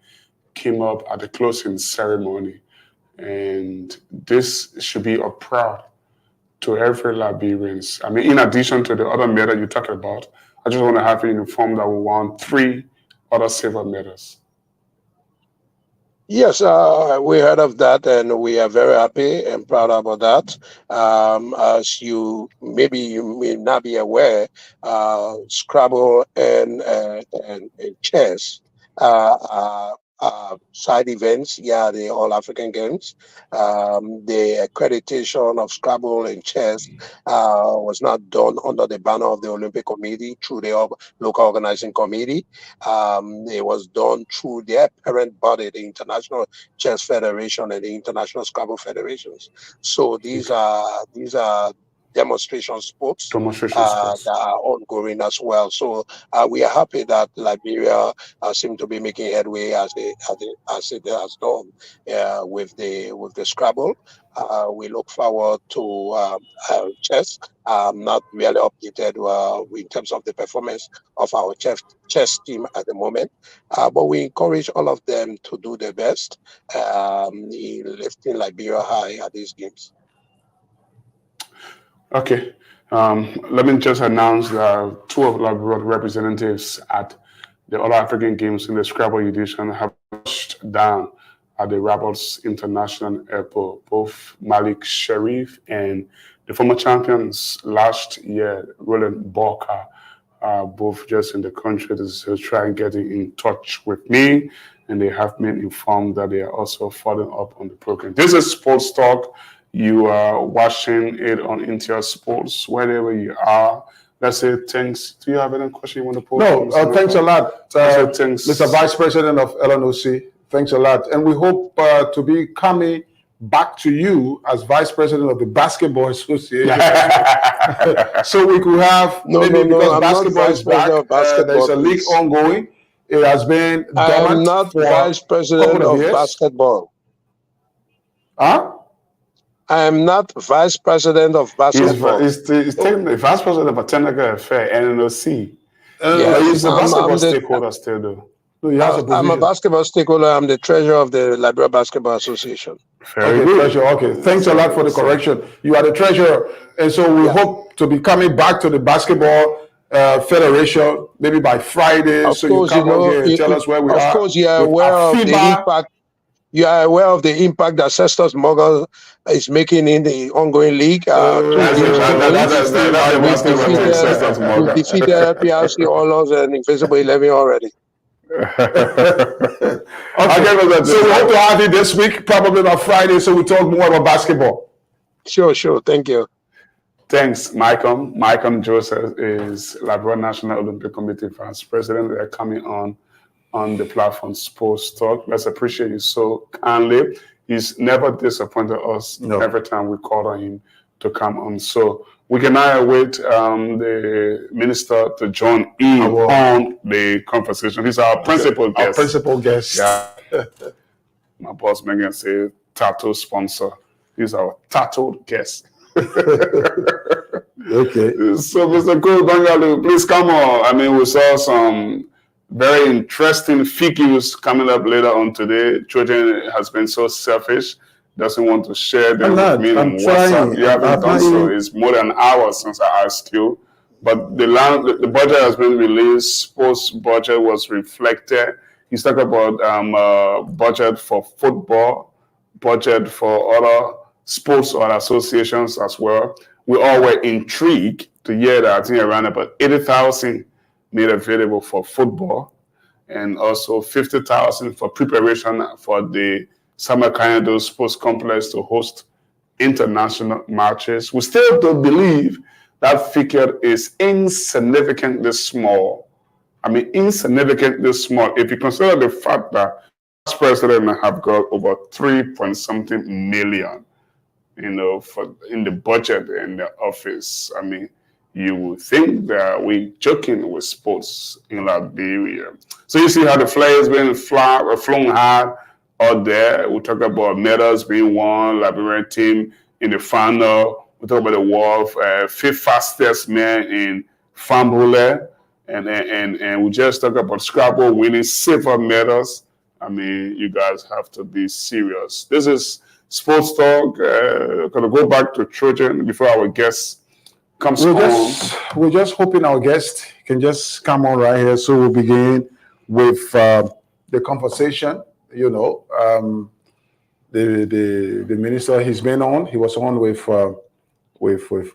came up at the closing ceremony. And this should be a proud to every Liberians. I mean, in addition to the other medal you talked about, I just want to have you informed that we won 3 other silver medals. Yes, we heard of that, and we are very happy and proud about that. As you may not be aware, Scrabble and chess side events, the All African Games. The accreditation of Scrabble and chess was not done under the banner of the Olympic Committee through the local organizing committee. It was done through their parent body, the International Chess Federation and the International Scrabble Federations. So these are demonstration sports that are ongoing as well. So we are happy that Liberia seem to be making headway as it has done with the Scrabble. We look forward to chess. Not really updated in terms of the performance of our chess team at the moment, but we encourage all of them to do their best in lifting Liberia high at these games. Okay. Let me just announce that 2 of Liberia representatives at the All African Games in the Scrabble edition have touched down at the Rabat International Airport. Both Malik Sharif and the former champions last year, Roland Barker, both just in the country to try and get in touch with me. And they have been informed that they are also following up on the program. This is Sports Talk. You are watching it on Intel Sports, wherever you are. Let's say thanks. Do you have any question you want to pose? No, thanks a lot, thanks. Mr. Vice President of LNOC. Thanks a lot. And we hope to be coming back to you as Vice President of the Basketball Association. So we could have, because basketball is back, there's a league ongoing. It has been dormant. I'm not Vice President of basketball. Huh? I am not Vice President of basketball. He's technically Vice President of a technical affair, NNOC. He's a basketball stakeholder still, though. No, he has I'm a basketball stakeholder. I'm the treasurer of the Liberia Basketball Association. Very good. Treasurer. Okay, thanks a lot for the correction. You are the treasurer. And so we hope to be coming back to the Basketball Federation maybe by Friday. Of so course, you come on here and tell us where we are. Of course, you are aware of the impact. You are aware of the impact that Cestus Mogul is making in the ongoing league. We defeated PRC Oilers and Invisible 11 already. Okay. So we hope to have you this week, probably on Friday, so we talk more about basketball. Sure. Thank you. Thanks, Malcolm. Malcolm Joseph is Liberia National Olympic Committee Vice President. They're coming on the platform Sports Talk. Let's appreciate you so kindly. He's never disappointed us every time we call on him to come on. So we can now await the minister to join in on the conversation. He's our principal guest. Our principal guest. Yeah. My boss Megan said tattoo sponsor. He's our tattooed guest. Okay. So, Mr. Cole Bangalu, please come on. I mean, we saw some very interesting figures coming up later on today. Trojan has been so selfish, doesn't want to share them with me on WhatsApp. You haven't done so. It's more than an hour since I asked you. But the budget has been released. Sports budget was reflected. He's talking about budget for football, budget for other sports or associations as well. We all were intrigued to hear that I think around about 80,000 made available for football and also 50,000 for preparation for the Summer Kayando Sports Complex to host international matches. We still don't believe that figure is insignificantly small. I mean, insignificantly small. If you consider the fact that this president have got over 3-point-something million, for in the budget in the office. I mean, you would think that we're joking with sports in Liberia. So you see how the flag has been flown high out there. We talk about medals being won, Liberian team in the final. We talk about the world fifth fastest man in Fambule. And we just talk about Scrabble winning silver medals. I mean, you guys have to be serious. This is Sports Talk. Going to go back to Trojan before our guest comes on. We're just hoping our guest can just come on right here. So we'll begin with the conversation. The minister he's been on. He was on with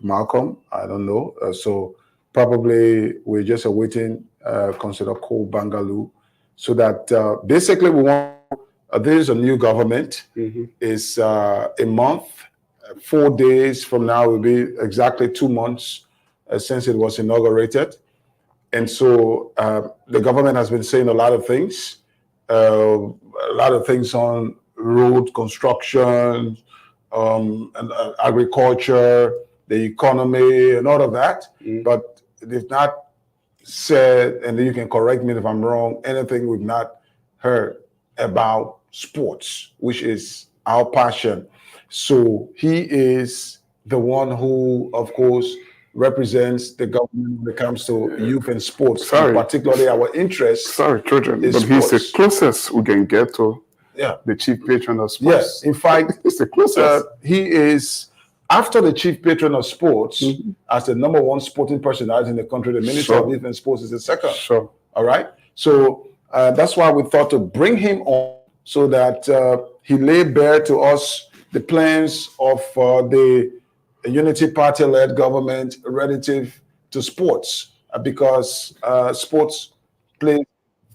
Malcolm. I don't know. So probably we're just awaiting Councillor Cole Bangalu, so that basically we want. There is a new government. It's a month, 4 days from now will be exactly 2 months since it was inaugurated. And so the government has been saying a lot of things on road construction, and agriculture, the economy, and all of that. But they've not said, and you can correct me if I'm wrong, anything we've not heard about sports, which is our passion. So he is the one who, of course, represents the government when it comes to youth and sports, and particularly our interest. Sorry, Trojan, but he's the closest we can get to the chief patron of sports. Yes, in fact, he's the closest. He is, after the chief patron of sports, as the number one sporting personality in the country, the Minister of Youth and Sports is the second. All right? So that's why we thought to bring him on, so that he lay bare to us the plans of the Unity Party-led government relative to sports, because sports play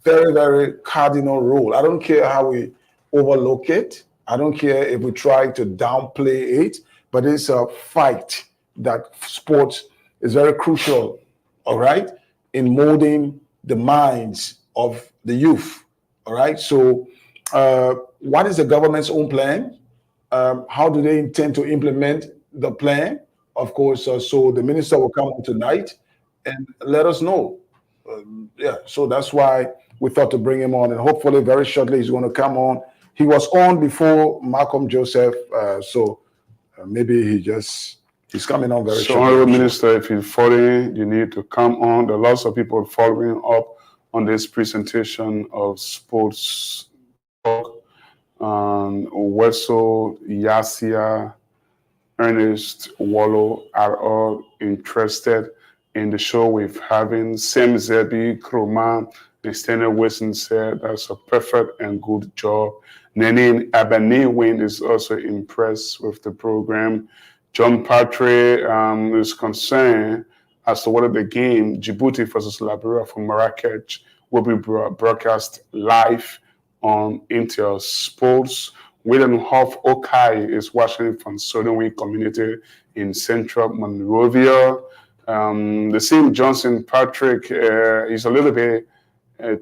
very, very cardinal role. I don't care how we overlook it. I don't care if we try to downplay it, but it's a fight that sports is very crucial, all right, in molding the minds of the youth, all right? So what is the government's own plan? How do they intend to implement the plan? Of course, so the minister will come on tonight and let us know. So that's why we thought to bring him on, and hopefully very shortly he's going to come on. He was on before Malcolm Joseph, so maybe he's coming on very shortly. So, Minister, if you're following, you need to come on. There are lots of people following up on this presentation of Sports Talk. Wesso, Yasia, Ernest, Wallow are all interested in the show we're having. Sam Zebi, Kroma, and Stanley Wilson said that's a perfect and good job. Nenin Abaniwin is also impressed with the program. John Patre is concerned as to whether the game Djibouti versus Liberia from Marrakech will be broadcast live on Intel Sports. William Hoff Okai is watching from Sodonwi community in central Monrovia. The same Johnson Patrick is a little bit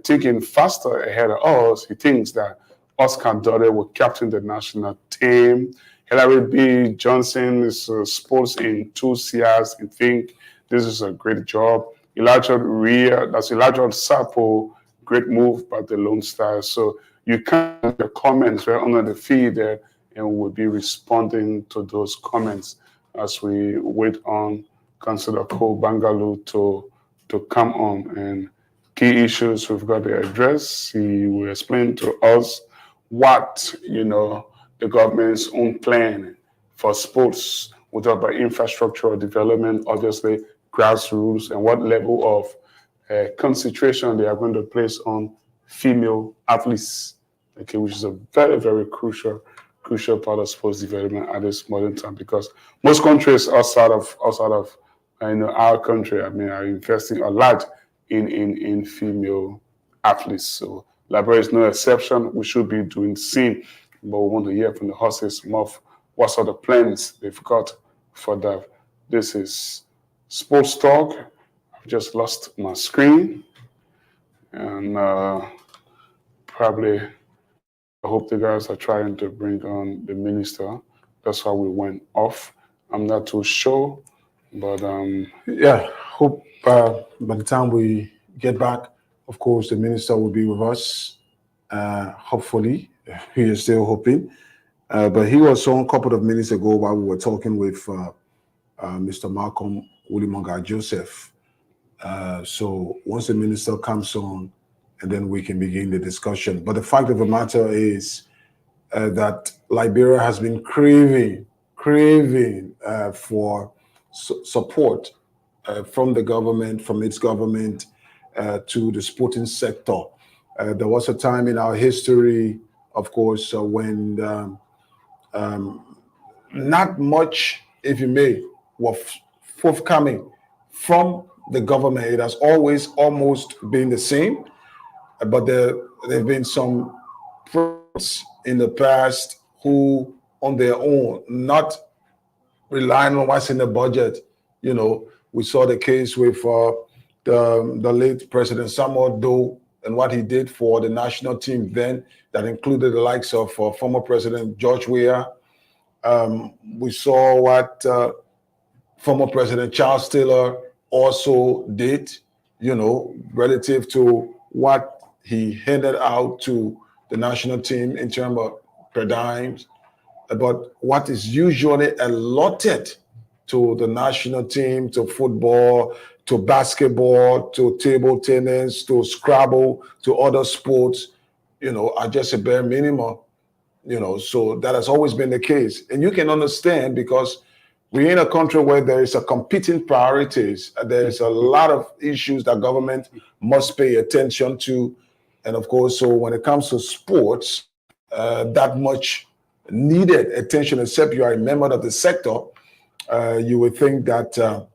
thinking faster ahead of us. He thinks that Oscar Dore will captain the national team. Hilary B. Johnson is sports enthusiast. I think this is a great job. Elijah Sapo, great move by the Lone Stars. So you can the comments right under the feed there, and we'll be responding to those comments as we wait on Councillor Cole Bangalore to come on. And key issues we've got to address. He will explain to us what, the government's own plan for sports. We talk about infrastructural development, obviously grassroots, and what level of concentration they are going to place on female athletes, okay, which is a very, very crucial part of sports development at this modern time, because most countries outside of our country, are investing a lot in female athletes. So Liberia is no exception. We should be doing the same, but we want to hear from the horses more of what sort of plans they've got for that. This is Sports Talk. I've just lost my screen, and probably I hope the guys are trying to bring on the minister. That's why we went off. I'm not too sure, but hope by the time we get back, of course, the minister will be with us. Hopefully, we are still hoping. But he was on a couple of minutes ago while we were talking with Mr. Malcolm Ulimonga Joseph. So once the minister comes on, and then we can begin the discussion. But the fact of the matter is that Liberia has been craving for support from the government, from its government, to the sporting sector. There was a time in our history, of course, when not much, if you may, was forthcoming from the government. It has always almost been the same, but there have been some presidents in the past who, on their own, not relying on what's in the budget. We saw the case with the late President Samuel Doe and what he did for the national team then, that included the likes of former President George Weah. We saw what former President Charles Taylor also did, relative to what he handed out to the national team in terms of per dimes. But what is usually allotted to the national team, to football, to basketball, to table tennis, to Scrabble, to other sports, are just a bare minimum. So that has always been the case. And you can understand, because we're in a country where there is a competing priorities. There's a lot of issues that government must pay attention to. And of course, so when it comes to sports, that much needed attention, except you are a member of the sector, you would think that,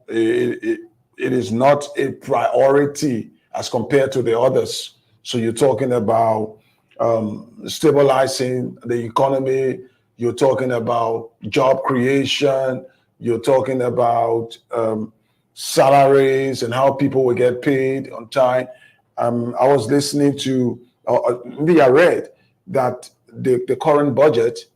it is not a priority as compared to the others. So you're talking about stabilizing the economy, you're talking about job creation, you're talking about salaries and how people will get paid on time. I was listening to, maybe I read that the current budget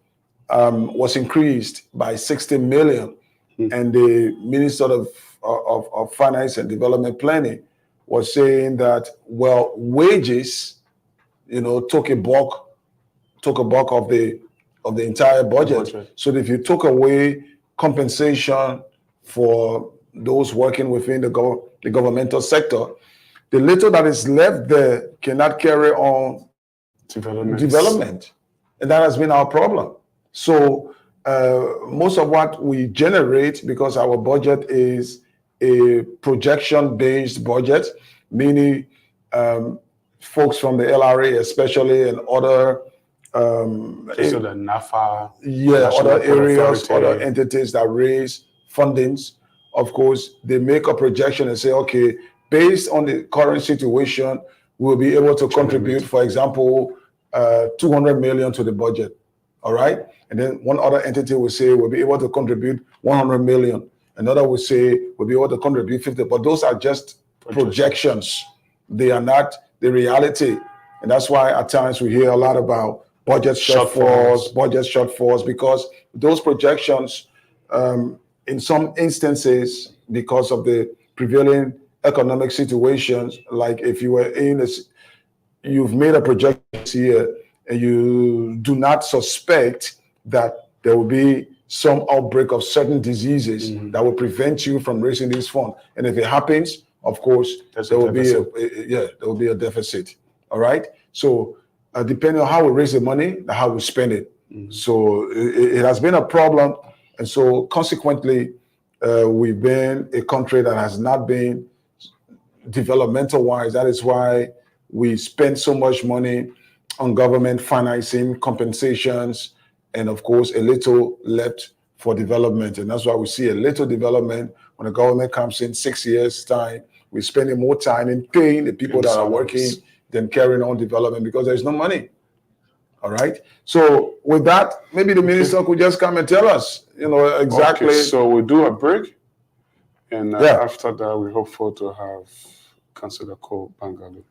was increased by 60 million, and the Minister of Finance and Development Planning was saying that, wages, took a bulk of the entire budget. So if you took away compensation for those working within the governmental sector, the little that is left there cannot carry on development. And that has been our problem. So most of what we generate, because our budget is a projection-based budget, meaning folks from the LRA especially, and other so the NAFA, other areas, other entities that raise fundings, of course, they make a projection and say, okay, based on the current situation, we'll be able to contribute, for example, 200 million to the budget. All right. And then one other entity will say we'll be able to contribute 100 million. Another will say we'll be able to contribute 50. But those are just projections. They are not the reality. And that's why at times we hear a lot about budget shortfalls, because those projections, in some instances, because of the prevailing economic situations, like if you were you've made a projection here and you do not suspect that there will be some outbreak of certain diseases that will prevent you from raising this fund. And if it happens, of course, there will be a deficit. All right. So depending on how we raise the money, how we spend it. So it has been a problem. And so consequently, we've been a country that has not been developmental wise. That is why we spend so much money on government financing, compensations, and of course, a little left for development. And that's why we see a little development when the government comes in 6 years' time. We're spending more time in paying the people that are working than carrying on development because there's no money. All right. So with that, maybe the minister could just come and tell us, exactly. Okay, so we'll do a break. And after that, we hope to have Councillor Cole Bangalu.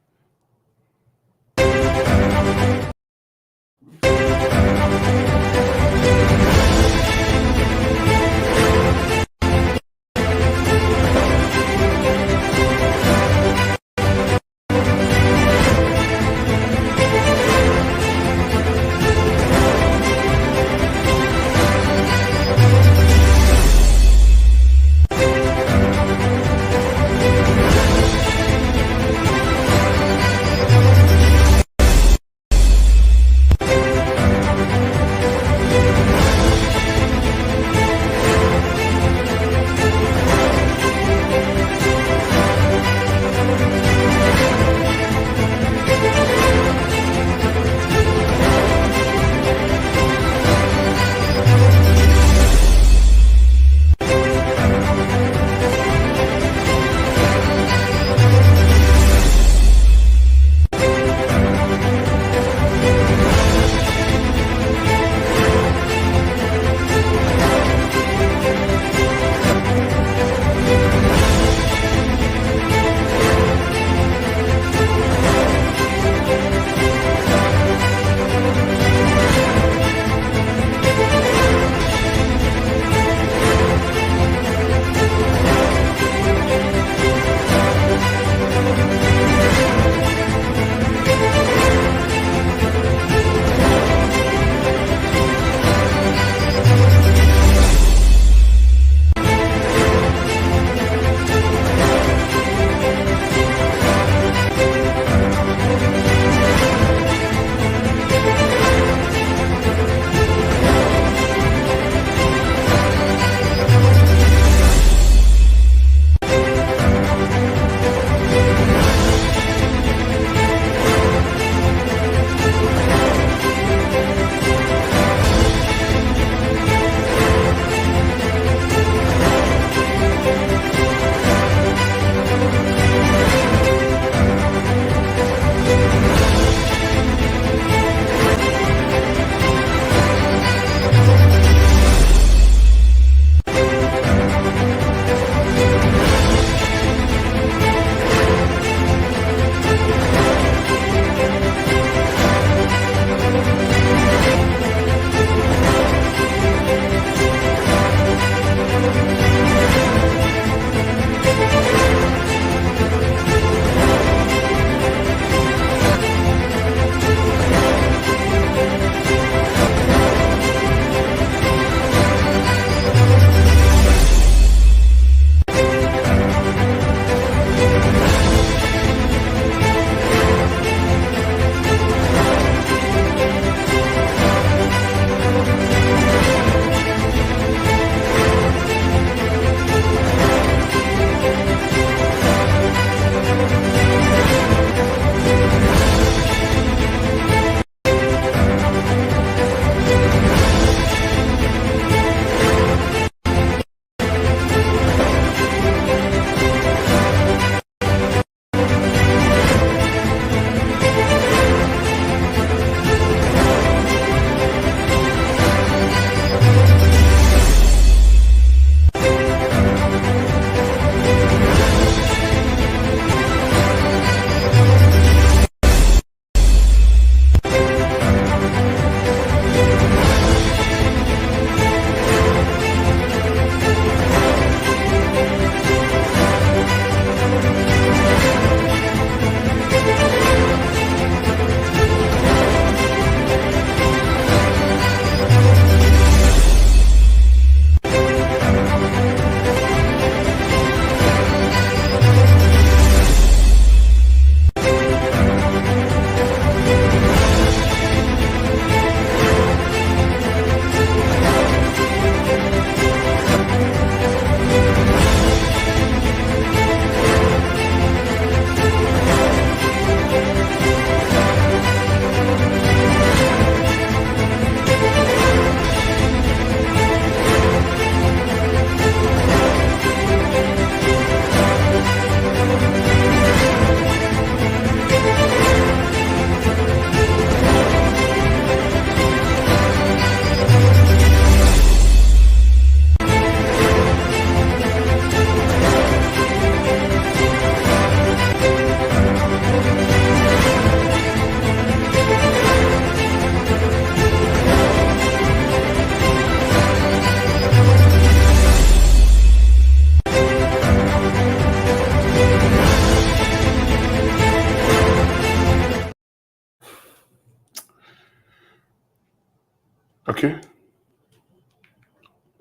Okay,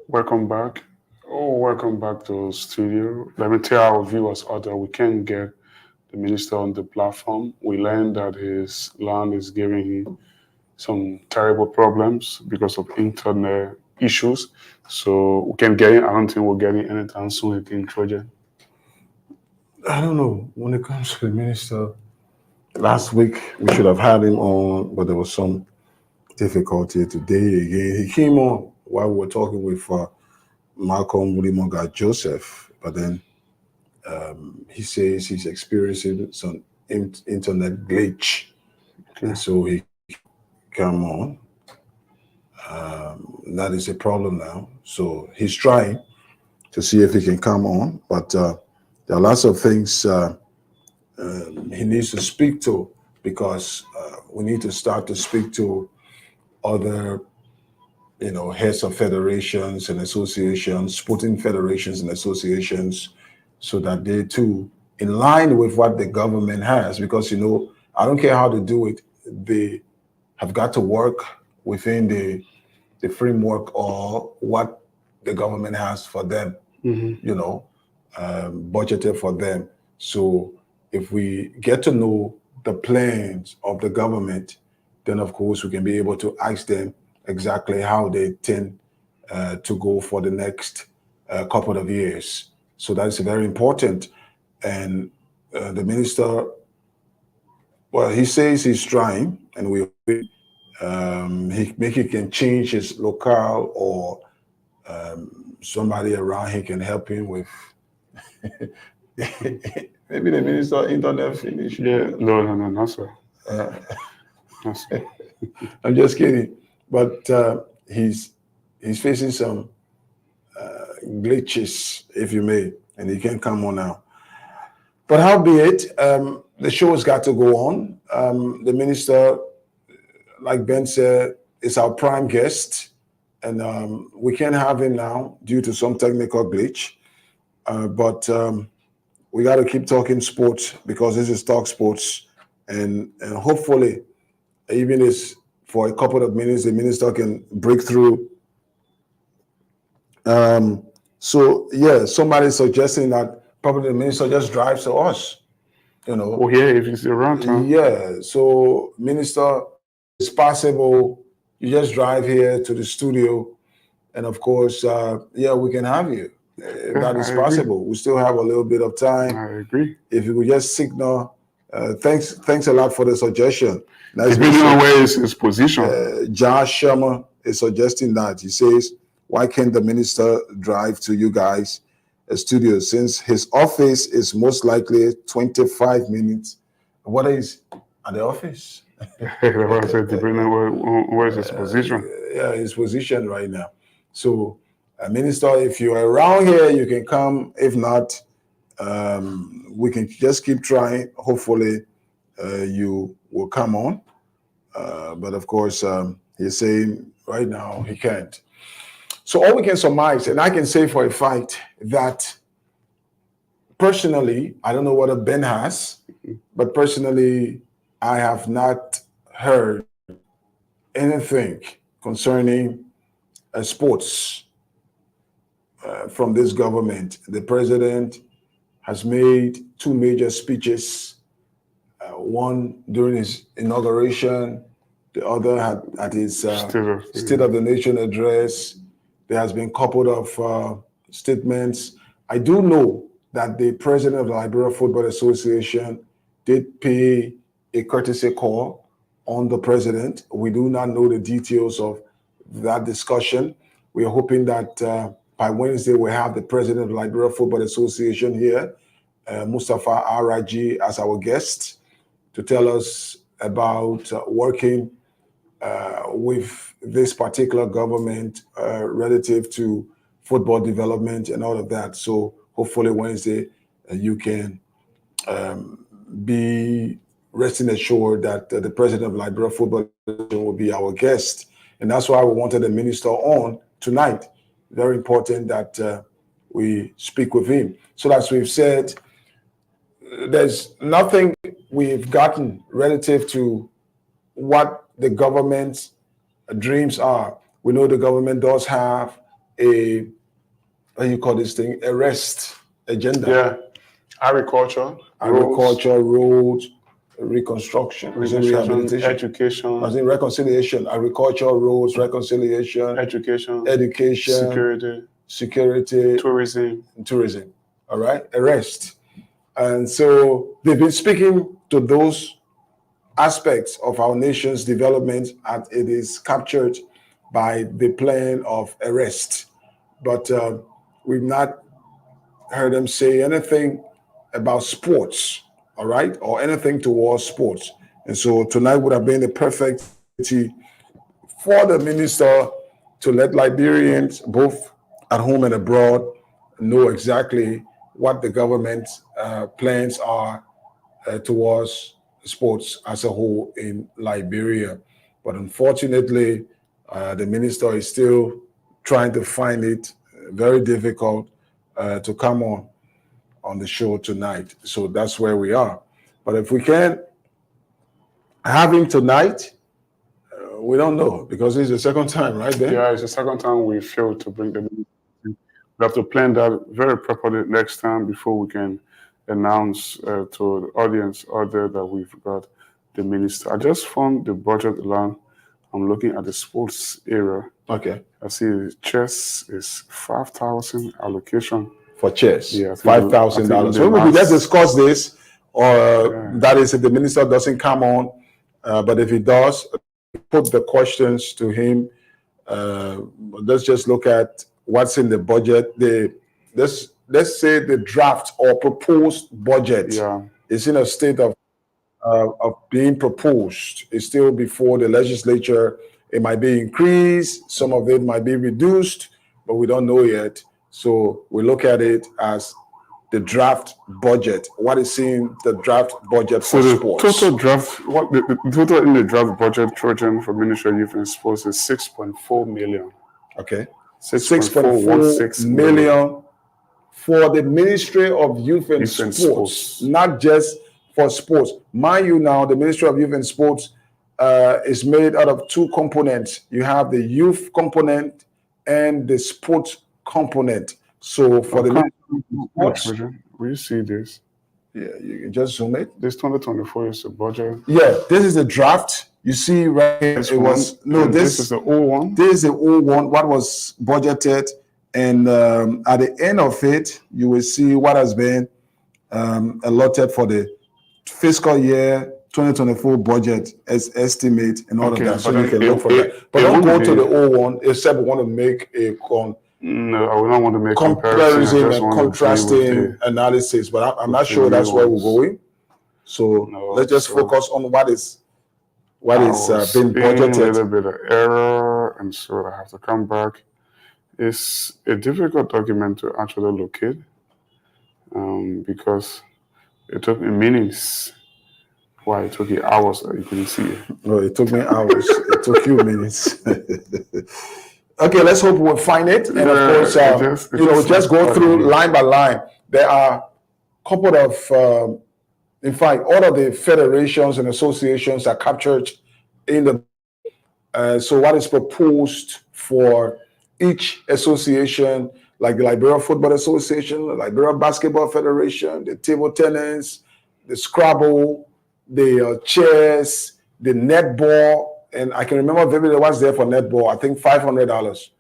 welcome back. Oh, welcome back to studio. Let me tell our viewers out there we can't get the minister on the platform. We learned that his land is giving him some terrible problems because of internet issues. So we can get it. I don't think we'll get it anytime soon again, Trojan. I don't know. When it comes to the minister, last week we should have had him on, but there was some difficulty today again. He came on while we were talking with Malcolm Willimonga Joseph, but then he says he's experiencing some internet glitch, and so he come on. That is a problem now. So he's trying to see if he can come on, but there are lots of things he needs to speak to, because we need to start to speak to other, heads of federations and associations, sporting federations and associations, so that they too, in line with what the government has, because I don't care how to do it, they have got to work within the framework or what the government has for them, budgeted for them. So if we get to know the plans of the government, then of course we can be able to ask them exactly how they tend to go for the next couple of years. So that's very important. And the minister, well, he says he's trying, and he can change his locale, or somebody around he can help him with. Maybe the minister internet finish. Yeah, no, sir. No, sir. I'm just kidding, but he's facing some glitches, if you may, and he can't come on now. But howbeit, the show has got to go on. The minister, like Ben said, is our prime guest, and we can't have him now due to some technical glitch. But we got to keep talking sports, because this is Talk Sports, and hopefully, even if for a couple of minutes, the minister can break through. So yeah, somebody suggesting that probably the minister just drives to us. Oh yeah, if he's around town. Yeah, so minister, it's possible you just drive here to the studio, and of course, we can have you. That is possible. We still have a little bit of time. I agree. If you could just signal, thanks a lot for the suggestion. Depending on where is his position. Josh Sherman is suggesting that. He says, why can't the minister drive to you guys' studio, since his office is most likely 25 minutes? What is at the office? Depending on where is his position. Yeah, his position right now. So, minister, if you're around here, you can come. If not, we can just keep trying. Hopefully, you will come on. But of course, he's saying right now he can't. So all we can surmise, and I can say for a fact that personally, I don't know what Ben has, but personally, I have not heard anything concerning sports from this government. The president has made two major speeches, one during his inauguration, the other at his State of the Nation address. There has been a couple of statements. I do know that the president of the Liberia Football Association did pay a courtesy call on the president. We do not know the details of that discussion. We are hoping that by Wednesday we'll have the president of the Liberia Football Association here, Mustafa Araji, as our guest to tell us about working with this particular government relative to football development and all of that. So hopefully Wednesday you can be resting assured that the president of Liberia Football will be our guest. And that's why we wanted the minister on tonight. Very important that we speak with him. So as we've said, there's nothing we've gotten relative to what the government's dreams are. We know the government does have a, what do you call this thing, a rest agenda. Yeah. Agriculture, Roads, reconstruction, rehabilitation, education, reconciliation, agriculture, roads, reconciliation, education, security, tourism. All right, arrest. And so they've been speaking to those aspects of our nation's development, and it is captured by the plan of arrest. But we've not heard them say anything about sports, all right, or anything towards sports. And so tonight would have been the perfect opportunity for the minister to let Liberians, both at home and abroad, know exactly what the government's plans are towards sports as a whole in Liberia. But unfortunately, the minister is still trying to find it very difficult to come on the show tonight. So that's where we are. But if we can have him tonight, we don't know, because it's the second time, right, Ben? Yeah, it's the second time we failed to bring them in. We have to plan that very properly next time before we can announce to the audience out there that we've got the minister. I just found the budget line. I'm looking at the sports area. Okay. I see chess is 5,000 allocation. For chess, yeah, $5,000. So maybe let's discuss this, or that is if the minister doesn't come on. But if he does, put the questions to him. Let's just look at what's in the budget. Let's say the draft or proposed budget is in a state of being proposed. It's still before the legislature. It might be increased. Some of it might be reduced, but we don't know yet. So we look at it as the draft budget. What is in the draft budget for sports? Total draft, the total in the draft budget, Trojan, for Ministry of Youth and Sports is 6.4 million. Okay. 6.4 million for the Ministry of Youth and Sports, not just for sports. Mind you now, the Ministry of Youth and Sports is made out of two components. You have the youth component and the sports component. So for the sports, will you see this? Yeah, you can just zoom it. This 2024 is the budget. Yeah, this is the draft. You see right here, this is the old one. This is the old one, what was budgeted. And at the end of it, you will see what has been allotted for the fiscal year 2024 budget as estimate and all of that. So you can look for that. But don't go to the old one, except we want to make a no, I would not want to make comparison and contrasting analysis. But I'm not sure that's where we're going. So let's just focus on what is being budgeted. A little bit of error, and so I have to come back. It's a difficult document to actually locate because it took me minutes. Why it took you hours that you couldn't see it? No, it took me hours. It took you minutes. Okay, let's hope we'll find it. And of course, just go through line by line. There are a couple of, in fact, all of the federations and associations are captured in the. So what is proposed for each association, like the Liberia Football Association, the Liberia Basketball Federation, the table tennis, the Scrabble, the chess, the netball, and I can remember vividly what's there for netball. I think $500.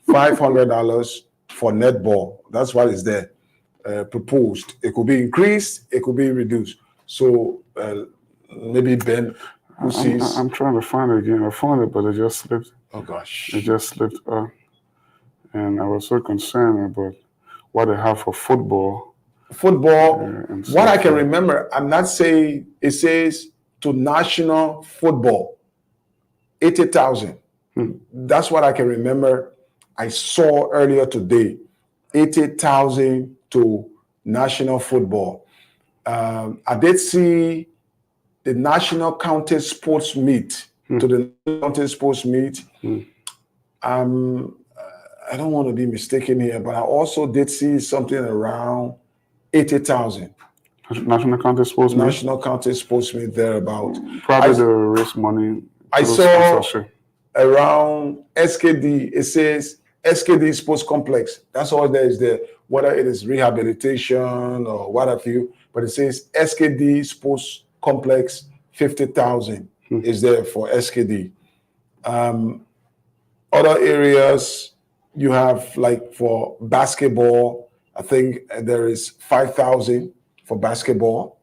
$500 for netball. That's what is there proposed. It could be increased, it could be reduced. So maybe Ben, who sees? I'm trying to find it again. I found it, but it just slipped. Oh gosh. It just slipped up. And I was so concerned about what they have for football. What I can remember, I'm not saying it says to national football, 80,000. That's what I can remember. I saw earlier today, 80,000 to national football. I did see the National County Sports Meet, to the County Sports Meet. I don't want to be mistaken here, but I also did see something around 80,000. National County Sports Meet? National County Sports Meet, thereabout. Probably to raise money. I saw around SKD. It says SKD Sports Complex. That's all there is there. Whether it is rehabilitation or what have you, but it says SKD Sports Complex, 50,000 is there for SKD. Other areas you have, like for basketball, I think there is 5,000 for basketball.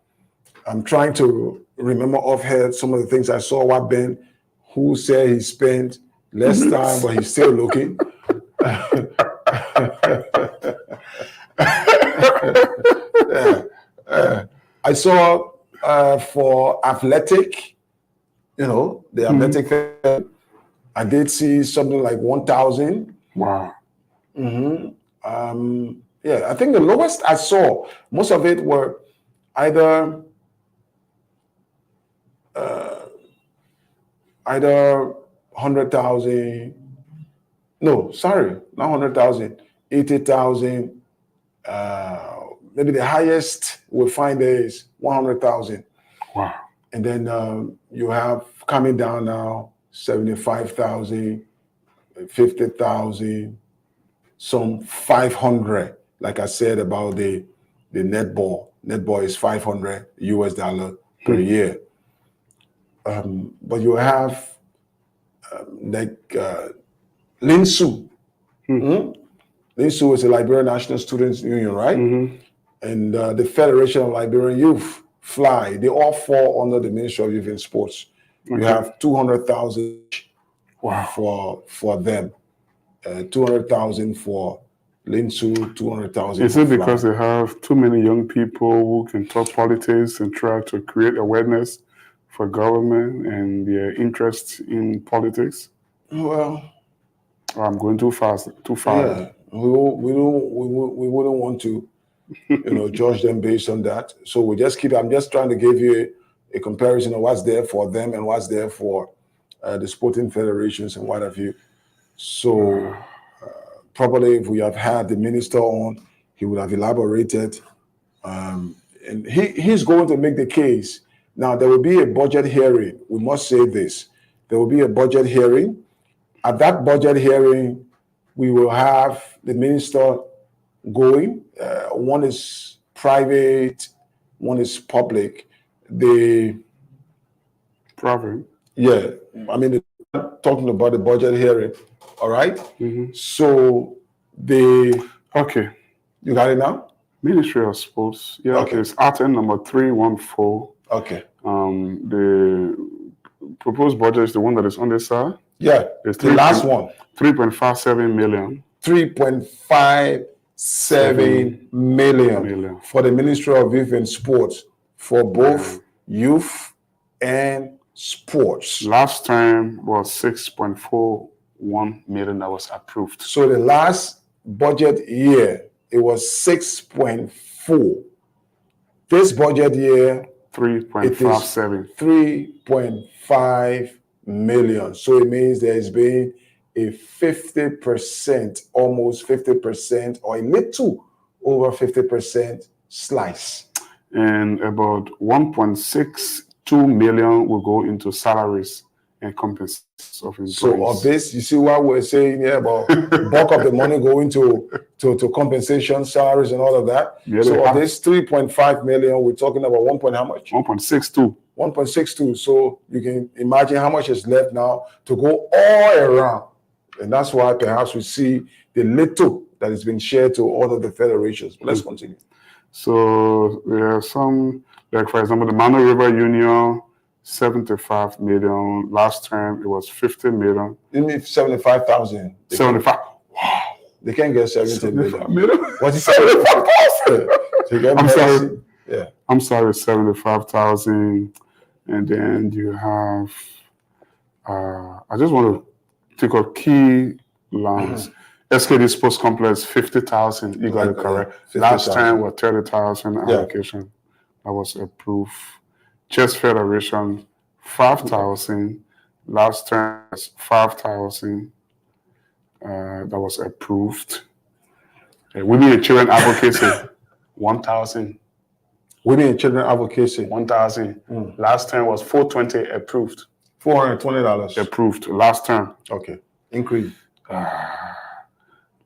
I'm trying to remember offhand some of the things I saw. What Ben, who said he spent less time, but he's still looking. I saw for athletic, the athletic. I did see something like 1,000. Wow. Yeah, I think the lowest I saw, most of it were either 100,000. No, sorry, not 100,000. 80,000. Maybe the highest we'll find there is 100,000. Wow. And then you have coming down now 75,000, 50,000, some 500. Like I said about the netball. Netball is $500 US per year. But you have LINSU. LINSU is the Liberian National Students Union, right? And the Federation of Liberian Youth, FLY. They all fall under the Ministry of Youth and Sports. You have 200,000 for them, 200,000 for LINSU, 200,000. Is it because they have too many young people who can talk politics and try to create awareness for government and their interest in politics? Well, I'm going too fast, too far. Yeah, we wouldn't want to, judge them based on that. So we just I'm just trying to give you a comparison of what's there for them and what's there for the sporting federations and what have you. So probably if we have had the minister on, he would have elaborated. And he's going to make the case. Now, there will be a budget hearing. We must say this. There will be a budget hearing. At that budget hearing, we will have the minister going. One is private, one is public. Private? Yeah, I mean, talking about the budget hearing, all right? So Okay. You got it now? Ministry of Sports. Yeah, okay. It's item number 314. Okay. The proposed budget is the one that is on this side. Yeah, it's the last one. 3.57 million. 3.57 million for the Ministry of Youth and Sports for both youth and sports. Last time was 6.41 million that was approved. So the last budget year, it was 6.4. This budget year, 3.57. 3.5 million. So it means there's been a 50%, almost 50%, or a little over 50% slice. And about 1.62 million will go into salaries and compensations of employees. So of this, you see what we're saying here about bulk of the money going to compensation, salaries, and all of that. Yeah, so of this 3.5 million, we're talking about 1 point how much? 1.62. 1.62. So you can imagine how much is left now to go all around. And that's why perhaps we see the little that has been shared to all of the federations. But let's continue. So there are some, like for example, the Mano River Union, 75 million. Last term, it was 50 million. You mean 75,000? 75. Wow. They can't get 70 million. What's 75,000? I'm sorry. Yeah. I'm sorry, 75,000. And then you have, I just want to take up key lines. SKD Sports Complex, 50,000. You got it correct. 50, Last time was 30,000 allocation. That was approved. Chess Federation, 5,000. Last term was 5,000. That was approved. Women and Children Advocacy, 1,000. Women and Children Advocacy, 1,000. Last term was 420 approved. $420. approved last time. Okay. Increase.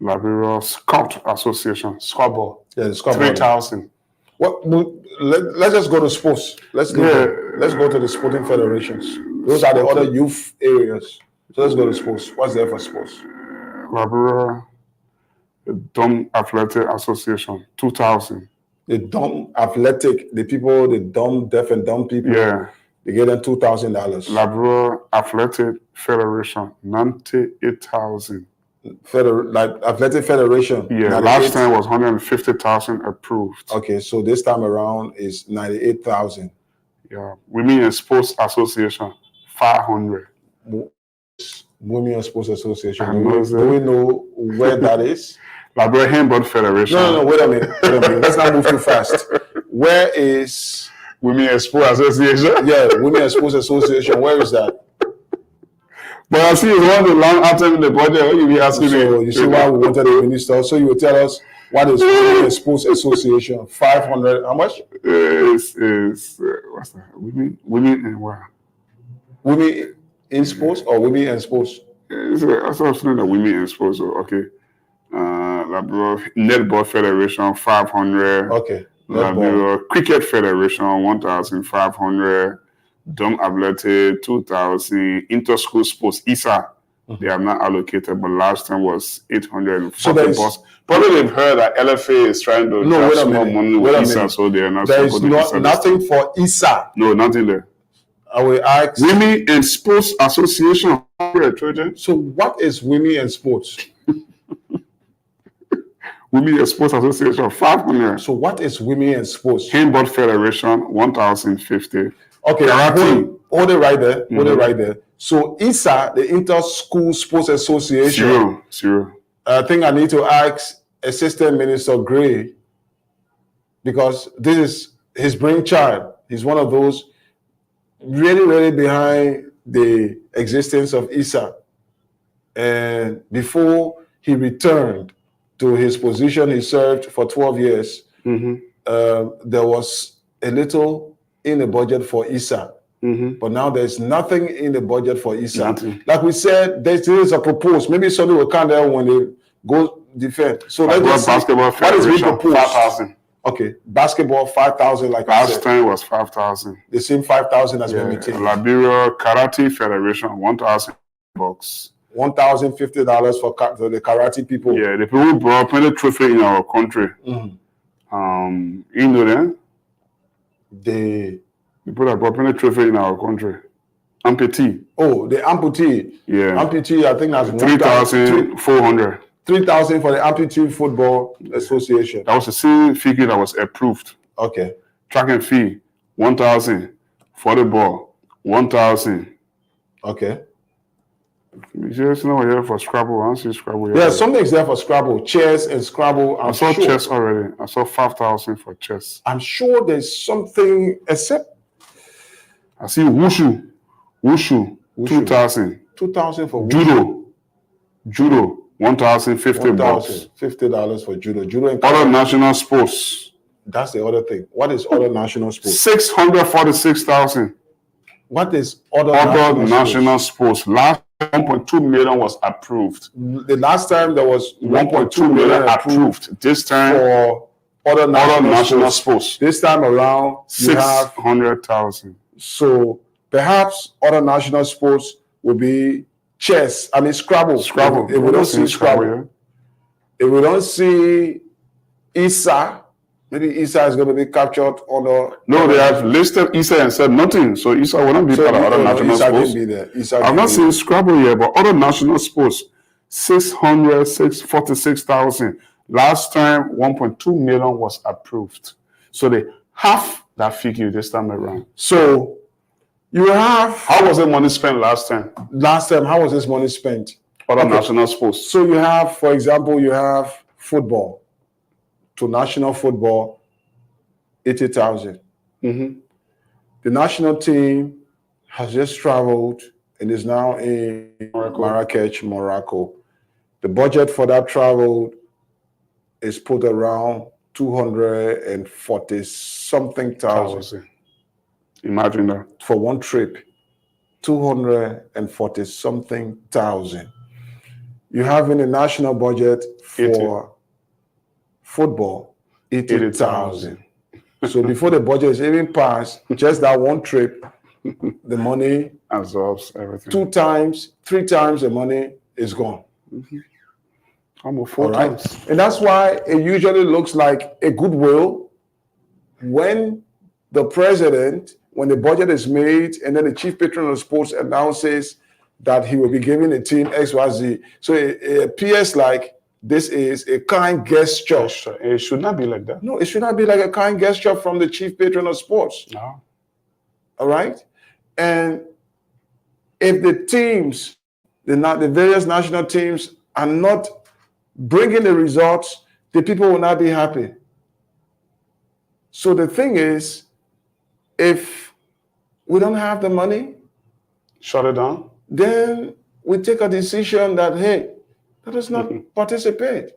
Liberia Scout Association, scoreboard, Yeah, the scoreboard. 3,000. Let's just go to sports. Let's go to the sporting federations. Those are the other youth areas. So let's go to sports. What's there for sports? Liberia Dumb Athletic Association, 2,000. The dumb athletic, the people, the dumb, deaf and dumb people. Yeah. They get them $2,000. Liberia Athletic Federation, 98,000. Like Athletic Federation. Yeah, last time was 150,000 approved. Okay, so this time around is 98,000. Yeah, Women in Sports Association, 500. Women in Sports Association. I Do we know where that is? Liberia Handball Federation. No, wait a minute. Let's not move too fast. Where is Women in Sports Association? Yeah, Women in Sports Association. Where is that? But I see it's one of the long items in the budget. What you be asking me? So you see why we wanted a minister. So you will tell us what is Women in Sports Association? 500. How much? Is what's that? Women in what? Women in sports or women in sports? I saw something that women in sports. So, okay. Liberia Netball Federation, 500. Okay. Liberia Cricket Federation, 1,500. Dumb Athletic, 2,000. Inter-school sports, ISA, they have not allocated, but last time was 840 bucks. Probably they've heard that LFA is trying to get more money with ISA, so they are not. There is nothing for ISA. No, nothing there. I will ask. Women in Sports Association. So what is Women in Sports? Women in Sports Association, 500. So what is Women in Sports? Handball Federation, 1,050. Okay, hold it right there. Hold it right there. So ISA, the Inter-School Sports Association. Zero. I think I need to ask Assistant Minister Gray, because this is his brainchild. He's one of those really behind the existence of ISA. And before he returned to his position, he served for 12 years. There was a little in the budget for ISA. But now there's nothing in the budget for ISA. Nothing. Like we said, there is a proposed. Maybe somebody will come there when they go defend. So let's just basketball what is being proposed. 5,000. Okay, basketball 5,000. Like last time was 5,000. The same 5,000 has been maintained. Liberia Karate Federation, 1,000 bucks. $1,050 for the karate people. Yeah, the people who brought plenty trophy in our country. You know them? The people that brought plenty trophy in our country. Amputee. Oh, the amputee. Yeah. Amputee, I think that's 3,400. 3,000 for the Amputee Football Association. That was the same figure that was approved. Okay. Track and field, 1,000. Volleyball, 1,000. Okay. There's no here for Scrabble. I don't see Scrabble. Yeah, something's there for Scrabble. Chess and Scrabble. I saw chess already. I saw 5,000 for chess. I'm sure there's something except. I see Wushu. 2,000. 2,000 for Wushu. Judo. 1,050 bucks. $50 for judo. Judo and other national sports. That's the other thing. What is other national sports? 646,000. What is other national sports? Last 1.2 million was approved. The last time there was 1.2 million approved. This time for other national sports. This time around 600,000. So perhaps other national sports will be chess. I mean Scrabble. Scrabble. If we don't see Scrabble, if we don't see ISA, maybe ISA is going to be captured on the. No, they have listed ISA and said nothing. So ISA will not be part of other national sports. I've not seen Scrabble yet, but other national sports, 646,000. Last time, 1.2 million was approved. So they half that figure this time around. So you have. How was the money spent last time? Last time, how was this money spent? Other national sports. So you have, for example, you have football. To national football, 80,000. The national team has just traveled and is now in Marrakech, Morocco. The budget for that travel is put around 240 something thousand. Imagine that. For one trip. 240 something thousand. You have in the national budget for football 80,000. So before the budget is even passed, just that one trip, the money absorbs everything. 2 times, 3 times the money is gone. Almost 4 All right? times. And that's why it usually looks like a goodwill when the president, when the budget is made, and then the chief patron of sports announces that he will be giving the team XYZ. So it appears like this is a kind gesture. It should not be like that. No, it should not be like a kind gesture from the chief patron of sports. No. All right? And if the teams, the various national teams are not bringing the results, the people will not be happy. So the thing is, if we don't have the money, shut it down. Then we take a decision that, hey, let us not participate.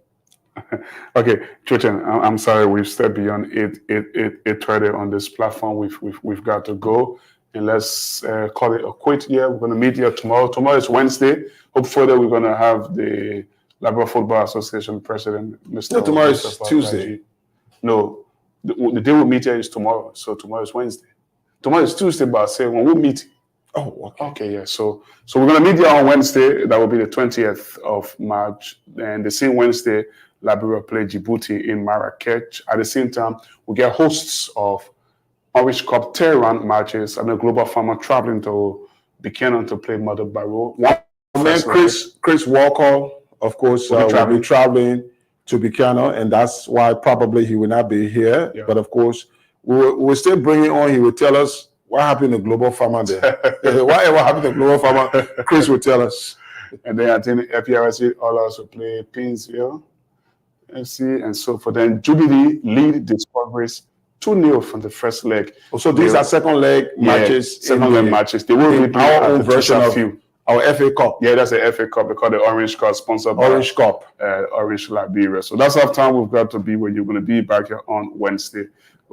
Okay, Chuchen, I'm sorry, we've stepped beyond 8:30 on this platform. We've got to go, and let's call it a quit here. We're going to meet here tomorrow. Tomorrow is Wednesday. Hopefully, we're going to have the Liberia Football Association president, Mr. No, tomorrow is Mr. Tuesday. No, the day we meet here is tomorrow. So tomorrow is Wednesday. Tomorrow is Tuesday, but I say when we meet. Oh, okay. Okay, yeah. So we're gonna meet here on Wednesday. That will be the 20th of March. And the same Wednesday, Liberia play Djibouti in Marrakech. At the same time, we get hosts of Orange Cup Tehran matches and the Global Farmer traveling to Buchanan to play Mother Barrow. And then Chris Walker, of course, will be traveling to Buchanan, and that's why probably he will not be here. Yeah. But of course, we'll still bring it on. He will tell us what happened to Global Farmer there. Whatever happened to Global Farmer, Chris will tell us. And then I think FPRC all also play Pinsville FC, and so for them, Jubilee lead Discoveries 2-0 from the first leg. So these are second leg matches. Second leg matches. They will be our own version of our FA Cup. Yeah, that's the FA Cup. They call it the Orange Cup, sponsored by Orange Cup, Orange Liberia. So that's our time we've got to be where you're going to be back here on Wednesday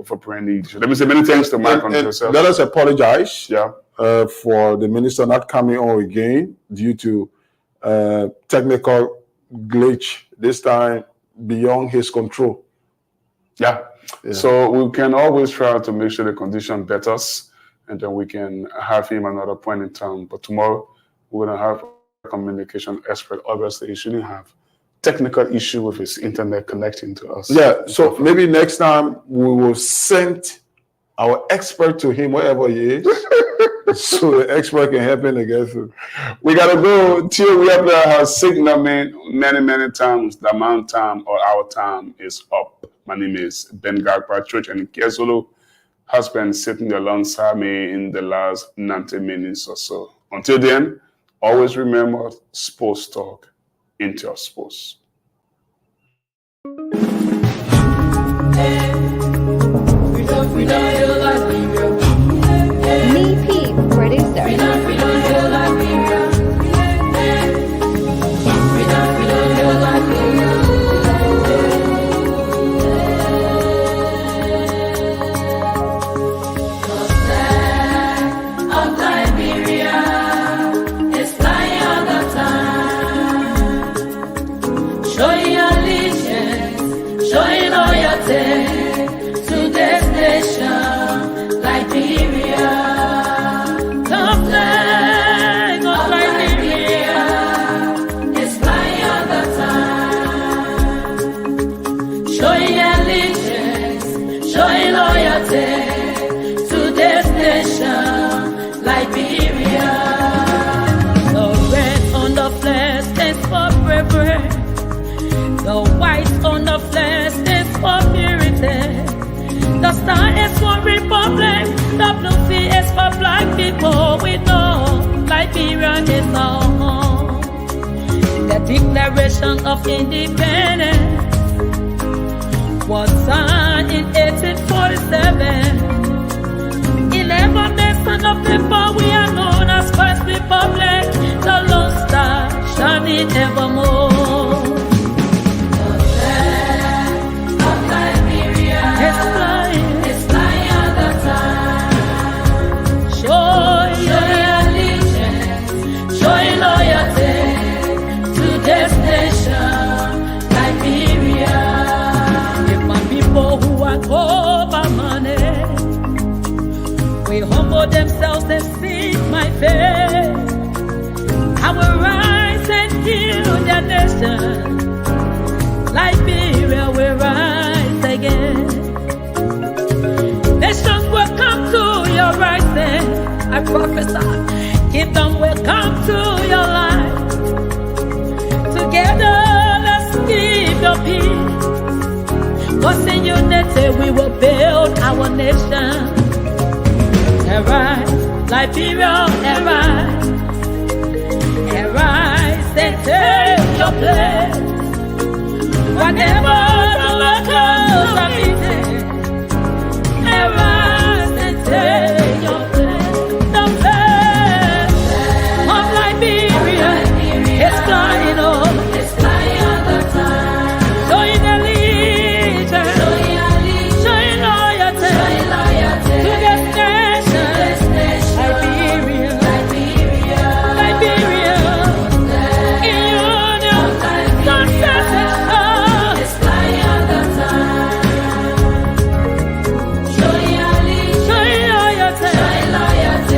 for Premier League. So let me say many thanks to Mike and yourself. Let us apologize for the minister not coming on again due to technical glitch, this time beyond his control. Yeah. So we can always try to make sure the condition betters, and then we can have him another point in time. But tomorrow, we're going to have a communication expert. Obviously, he shouldn't have technical issue with his internet connecting to us. Yeah, so maybe next time we will send our expert to him wherever he is, so the expert can help him to get through. We got to go till we have to signal many times. The amount of time or our time is up. My name is Ben Gagba Church, and Kezolo has been sitting alongside me in the last 90 minutes or so. Until then, always remember sports talk into your sports. Me P, producer. To this nation, Liberia, the flag of Liberia is flying all the time. Show your allegiance, show your loyalty to this nation, Liberia. The red on the flag stands for bravery. The white on the flag stands for purity. The star is for republic. The blue sea is for black people. We know Liberia is our home. The Declaration of Independence was signed in 1847. 11 nations of people, we are known as First Republic. The Lone Star shining evermore. It's flying all the time. Show your allegiance. prophesy. Kingdom will come to your life. Together, let's keep the peace. Cause in unity we will build our nation. Arise, Liberia, arise. Arise and take your place. Whatever the locals are meeting, arise and take your place. The flag of Liberia is flying on. Showing allegiance, showing loyalty to this nation. Liberia, in union, success is sure. Showing loyalty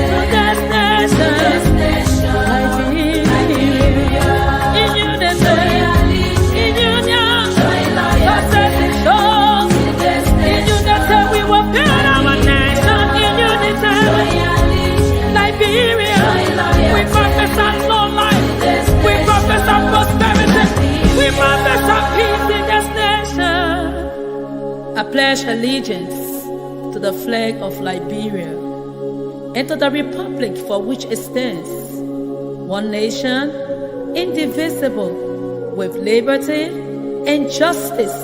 to this nation. Liberia, in unity, in union, success is sure. In unity we will build our nation. In unity, Liberia, we prophesy long life. We prophesy prosperity. We prophesy peace in this nation. I pledge allegiance to the flag of Liberia and to the republic for which it stands, one nation, indivisible, with liberty and justice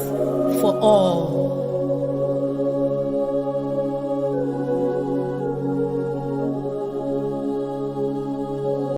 for all.